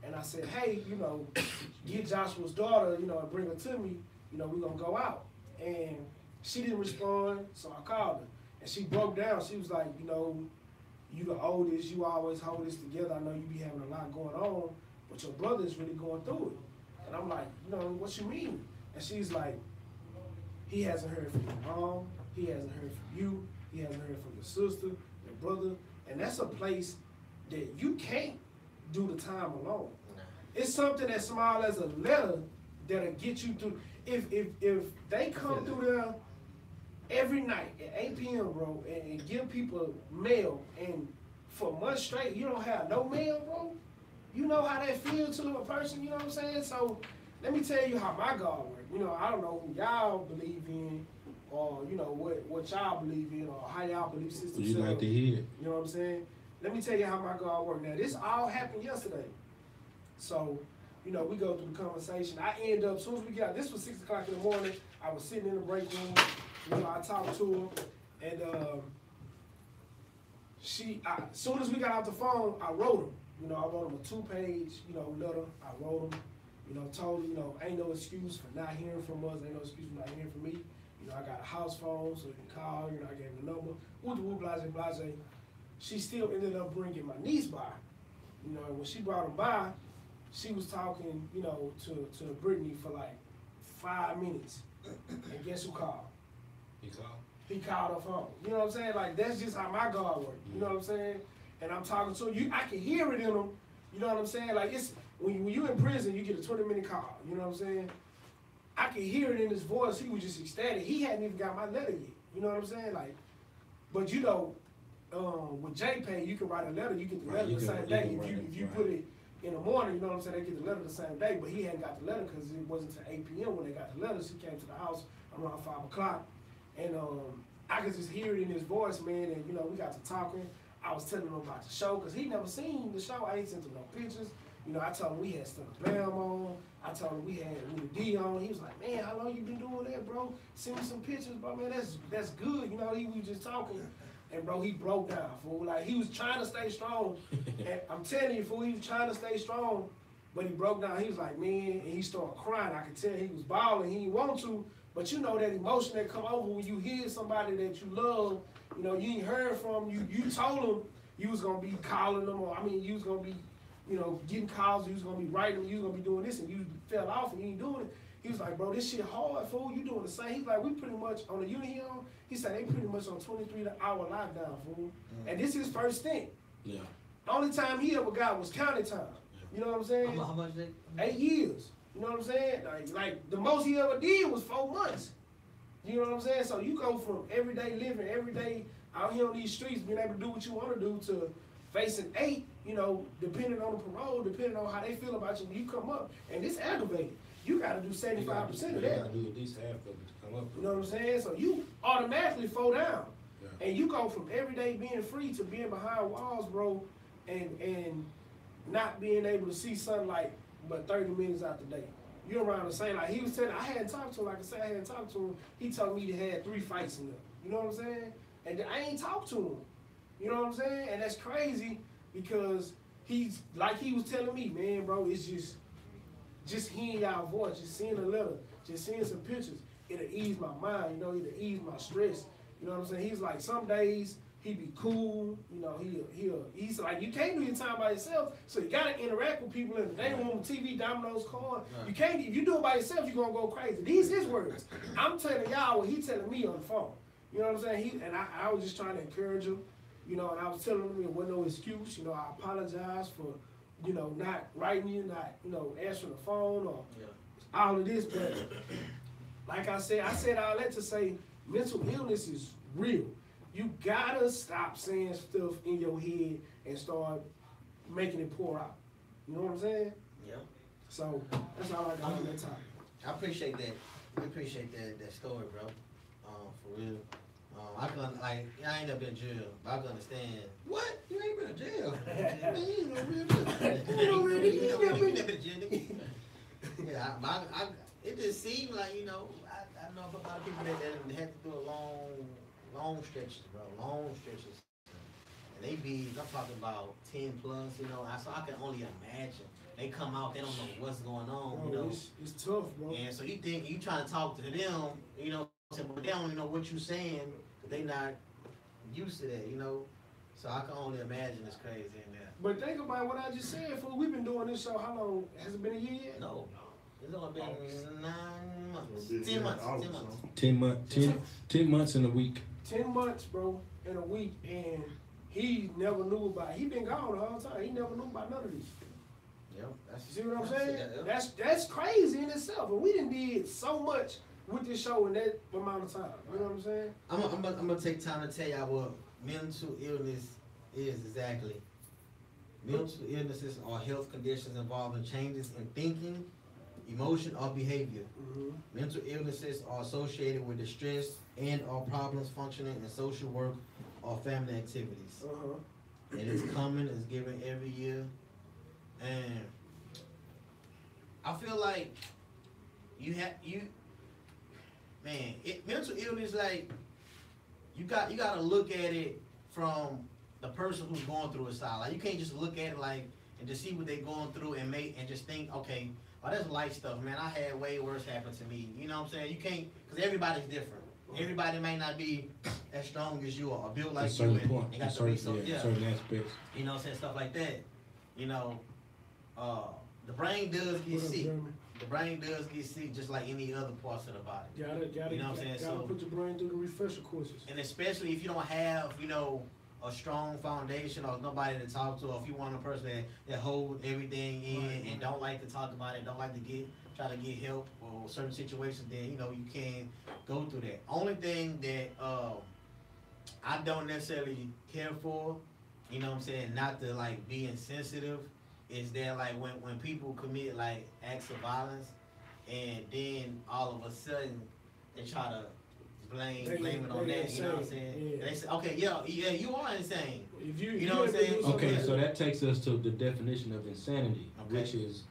and I said, hey, you know, get Joshua's daughter, you know, and bring her to me. You know, we're going to go out. And she didn't respond, so I called her. And she broke down. She was like, you know, you the oldest. You always hold this together. I know you be having a lot going on, but your brother is really going through it. And I'm like, you know, what you mean? And she's like, he hasn't heard from your mom. He hasn't heard from you. He hasn't heard from your sister, your brother. And that's a place that you can't do the time alone. It's something as small as a letter that'll get you through. If they come through there every night at 8 p.m., bro, and give people mail, and for months straight, you don't have no mail, bro, you know how that feels to a person, you know what I'm saying? So let me tell you how my God works. You know, I don't know who y'all believe in, or, you know, what y'all believe in, or how y'all believe system. You like to hear it. You know what I'm saying? Let me tell you how my God works. Now, this all happened yesterday. So, you know, we go through the conversation. I end up, as soon as we got, this was 6 o'clock in the morning, I was sitting in the break room, you know, I talked to her, and as soon as we got off the phone, I wrote him. You know, I wrote him a 2-page, you know, letter. I wrote him, you know, told him, you know, ain't no excuse for not hearing from us, ain't no excuse for not hearing from me. You know, I got a house phone, so you can call, you know, I gave him the number, woo, blase, blase. She still ended up bringing my niece by. You know, when she brought him by, she was talking, you know, to Brittany for like 5 minutes. And guess who called? He called? He called her phone. You know what I'm saying? Like, that's just how my God works. You know what I'm saying? And I'm talking to you. I can hear it in him. You know what I'm saying? Like, it's when you in prison, you get a 20-minute call. You know what I'm saying? I can hear it in his voice. He was just ecstatic. He hadn't even got my letter yet. You know what I'm saying? Like, but you know, with JPay, you can write a letter. You get the letter the same day. If you put it in the morning, you know what I'm saying? They get the letter the same day. But he hadn't got the letter because it wasn't until 8 p.m. when they got the letter. She came to the house around 5 o'clock. And I could just hear it in his voice, man. And, you know, we got to talking. I was telling him about the show because he never seen the show. I ain't sent him no pictures. You know, I told him we had Stella Bam on. I told him we had Rudy D on. He was like, man, how long you been doing that, bro? Send me some pictures, bro. Man, that's good. You know, he was just talking. And, bro, he broke down, fool. Like, he was trying to stay strong. And I'm telling you, fool, he was trying to stay strong. But he broke down. He was like, man, and he started crying. I could tell he was bawling. He didn't want to. But you know that emotion that come over when you hear somebody that you love, you know, you ain't heard from, you told him you was going to be calling them, or, I mean, you was going to be, you know, getting calls, you was going to be writing them, you was going to be doing this, and you fell off and you ain't doing it. He was like, bro, this shit hard, fool. You doing the same. He's like, we pretty much, on the unit he on, he said they pretty much on 23-hour lockdown, fool. And this is his first stint. Yeah. The only time he ever got was county time. You know what I'm saying? How much they? 8 years. You know what I'm saying? Like the most he ever did was 4 months. You know what I'm saying? So you go from everyday living, everyday out here on these streets, being able to do what you want to do, to facing 8, you know, depending on the parole, depending on how they feel about you when you come up. And it's aggravated. You got to do 75% of that. You got to do at least half of it to come up. You know what I'm saying? So you automatically fall down. Yeah. And you go from everyday being free to being behind walls, bro, and not being able to see sunlight but 30 minutes out the day. you around the same. Like he was telling, I hadn't talked to him. Like I said, I hadn't talked to him. He told me he had 3 fights in there. You know what I'm saying? And I ain't talked to him. You know what I'm saying? And that's crazy because he's like he was telling me, man, bro, it's just hearing y'all voice, just seeing a letter, just seeing some pictures. It'll ease my mind. You know, it'll ease my stress. You know what I'm saying? He's like, some days he be cool. You know, he's like, you can't do your time by yourself, so you gotta interact with people in the day room, TV, dominoes, card. You can't. If you do it by yourself, you're gonna go crazy. These his words. I'm telling y'all what he telling me on the phone. You know what I'm saying? I was just trying to encourage him. You know, and I was telling him it wasn't no excuse. You know, I apologize for, you know, not writing you, not, you know, answering the phone or all of this. But like I said all that to say mental illness is real. You gotta stop saying stuff in your head and start making it pour out. You know what I'm saying? Yeah. So that's all I got on that topic. I appreciate that. We appreciate that story, bro. For real. I ain't never been in jail, but I can understand. What? You ain't been in jail? Man, you ain't no real nigga. You never been in jail, nigga. Yeah, it just seemed like, you know, I know a lot of people that had to do a long stretches, bro, long stretches. And they be, I'm talking about 10 plus, you know, so I can only imagine. They come out, they don't know what's going on, you know. It's tough, bro. And so you think, you trying to talk to them, you know, but they don't even know what you're saying. They not used to that, you know. So I can only imagine it's crazy in there. But think about what I just said, fool. We've been doing this show how long? Has it been a year yet? No. It's only been 9 months. 10 months. 10 months. 10 months in a week. 10 months, bro, in a week, and he never knew about it. He been gone the whole time. He never knew about none of this. Yep. You see what I'm saying? Yeah. That's crazy in itself. And we done did so much with this show in that amount of time. You know what I'm saying? I'm gonna take time to tell y'all what mental illness is exactly. Mental illnesses are health conditions involving changes in thinking, emotion, or behavior. Mental illnesses are associated with distress and or problems functioning in social work or family activities. And it's common, it's given every year. And I feel like mental illness, like you gotta look at it from the person who's going through a side. Like you can't just look at it like and just see what they're going through and just think, okay, oh, that's light stuff, man. I had way worse happen to me. You know what I'm saying? You can't, because everybody's different. Everybody may not be as strong as you or built like you, and they got to be so certain aspects. You know what I'm saying? Stuff like that. You know, the brain does get sick. The brain does get sick just like any other parts of the body. Gotta, you know what I'm saying? Gotta put your brain through the refresher courses. And especially if you don't have, you know, a strong foundation or nobody to talk to, or if you want a person that hold everything in and don't like to talk about it, don't like to try to get help or certain situations, then, you know, you can go through that. Only thing that I don't necessarily care for, you know what I'm saying, not to like be insensitive, is that like when people commit like acts of violence and then all of a sudden they try to blame it on that, you know what I'm saying? They say, okay, yeah, you are insane. You know what I'm saying? Okay, so that takes us to the definition of insanity, which is,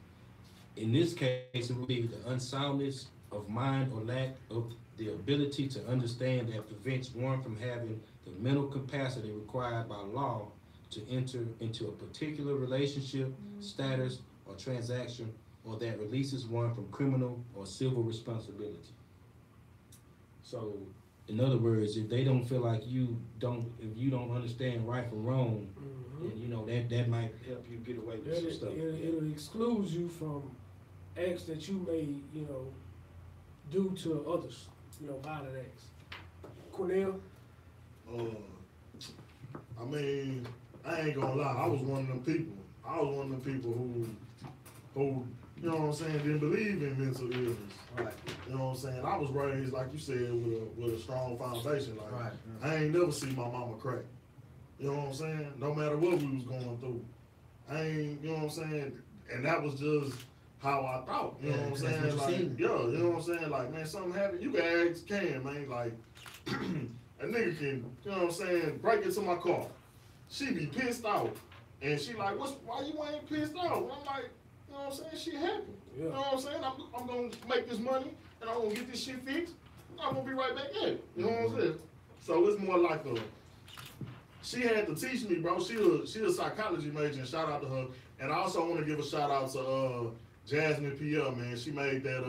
in this case, it would be the unsoundness of mind or lack of the ability to understand that prevents one from having the mental capacity required by law to enter into a particular relationship, status, or transaction, or that releases one from criminal or civil responsibility. So, in other words, if they don't feel like if you don't understand right from wrong, then, you know, that might help you get away with some stuff. It'll exclude you from acts that you may, you know, do to others, you know, violent acts. Cornell? I mean, I ain't gonna lie, I was one of them people. Who, you know what I'm saying, didn't believe in mental illness. Right. You know what I'm saying? I was raised, like you said, with a strong foundation. Like, Right. I ain't never seen my mama crack. You know what I'm saying? No matter what we was going through. I ain't, you know what I'm saying? And that was just how I thought. You know what I'm saying? Like, you know what I'm saying? Like, man, something happened, you can ask Cam, man. Like, a nigga can, you know what I'm saying, break into my car. She be pissed off. And she like, why you ain't pissed off? I'm like, You know what I'm saying? She happy. Yeah. You know what I'm saying? I'm gonna make this money and I'm gonna get this shit fixed. I'm gonna be right back at it. You know what I'm saying? So it's more like she had to teach me, bro. She a psychology major, and shout out to her. And I also want to give a shout out to Jasmine PL, man. She made that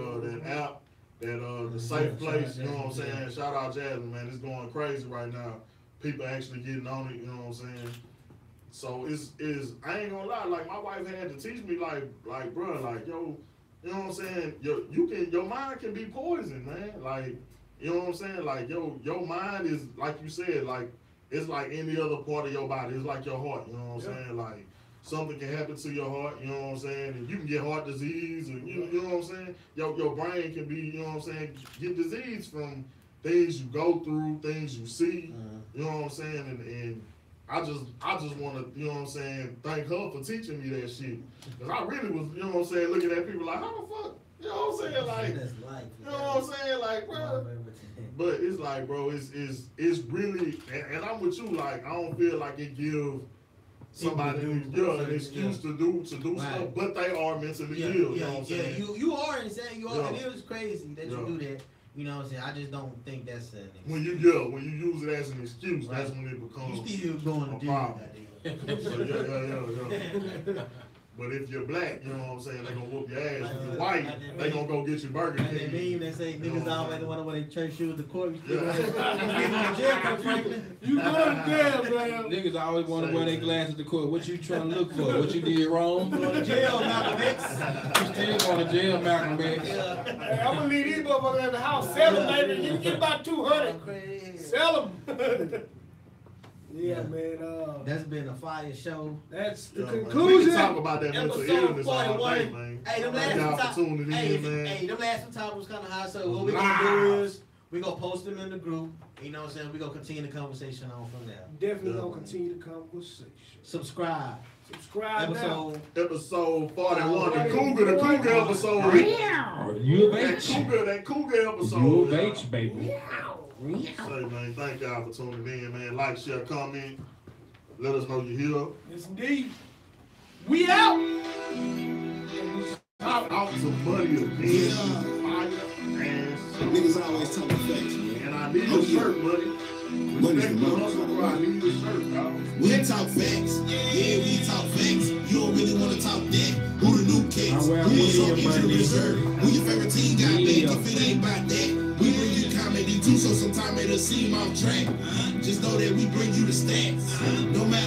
app, the Safe Place. You know what I'm saying? Shout out Jasmine, man. It's going crazy right now. People actually getting on it. You know what I'm saying? So it's I ain't gonna lie. Like my wife had to teach me, like bro, like yo, you know what I'm saying? Your mind can be poisoned, man. Like you know what I'm saying? Like your mind is like you said, like it's like any other part of your body. It's like your heart. You know what I'm saying? Like something can happen to your heart. You know what I'm saying? And you can get heart disease, or you know what I'm saying? Your brain can be, you know what I'm saying, get disease from things you go through, things you see. You know what I'm saying? And I just want to, you know what I'm saying, thank her for teaching me that shit. Because I really was, you know what I'm saying, looking at people like, how the fuck? You know what I'm saying? Like, you know what I'm saying? Like, bro. But it's like, bro, it's really, and I'm with you, like, I don't feel like it gives somebody an excuse to do stuff, but they are mentally ill. You know what I'm saying? You are insane. You are. It is crazy that you do that. You know what I'm saying? I just don't think that's an excuse. When you use it as an excuse, that's when it becomes you still going to problem. Yeah. But if you're black, you know what I'm saying, they gonna whoop your ass. If you're white, they gonna go get you Burger King. They mean, they say niggas always want to wear their church shoes to court. You go to jail, man. Niggas always want to wear their glasses to court. What you trying to look for? What you did wrong? Go to jail, Malcolm X. You still going to jail, Malcolm X. Hey, I'm gonna leave these motherfuckers in the house. Sell them, baby. You get about 200. Sell them. Yeah, man. That's been a fire show. That's the We conclusion. can talk about that mental illness all day, man. Hey, them last two topics was kind of high. So what we gonna do is we gonna post them in the group. You know what I'm saying? We gonna continue the conversation on from there. Definitely gonna continue the conversation. Subscribe episode 41. The Cougar episode. That Cougar episode. U of H, baby. Say, man, thank y'all for tuning in, man. Like, share, comment. Let us know you're here. Yes, indeed. We out. Out some money again. Fire ass. Niggas always talking facts, man. And I need a shirt, buddy. Money's the motherfucker. I need a shirt, dog. We talk facts. Yeah, we talk facts. You don't really want to talk that. Who the new cats? Who was on injury reserve? Who your favorite team got back? If it ain't about that, we bring you comedy too, so sometimes it'll seem off track. Just know that we bring you the stats. No matter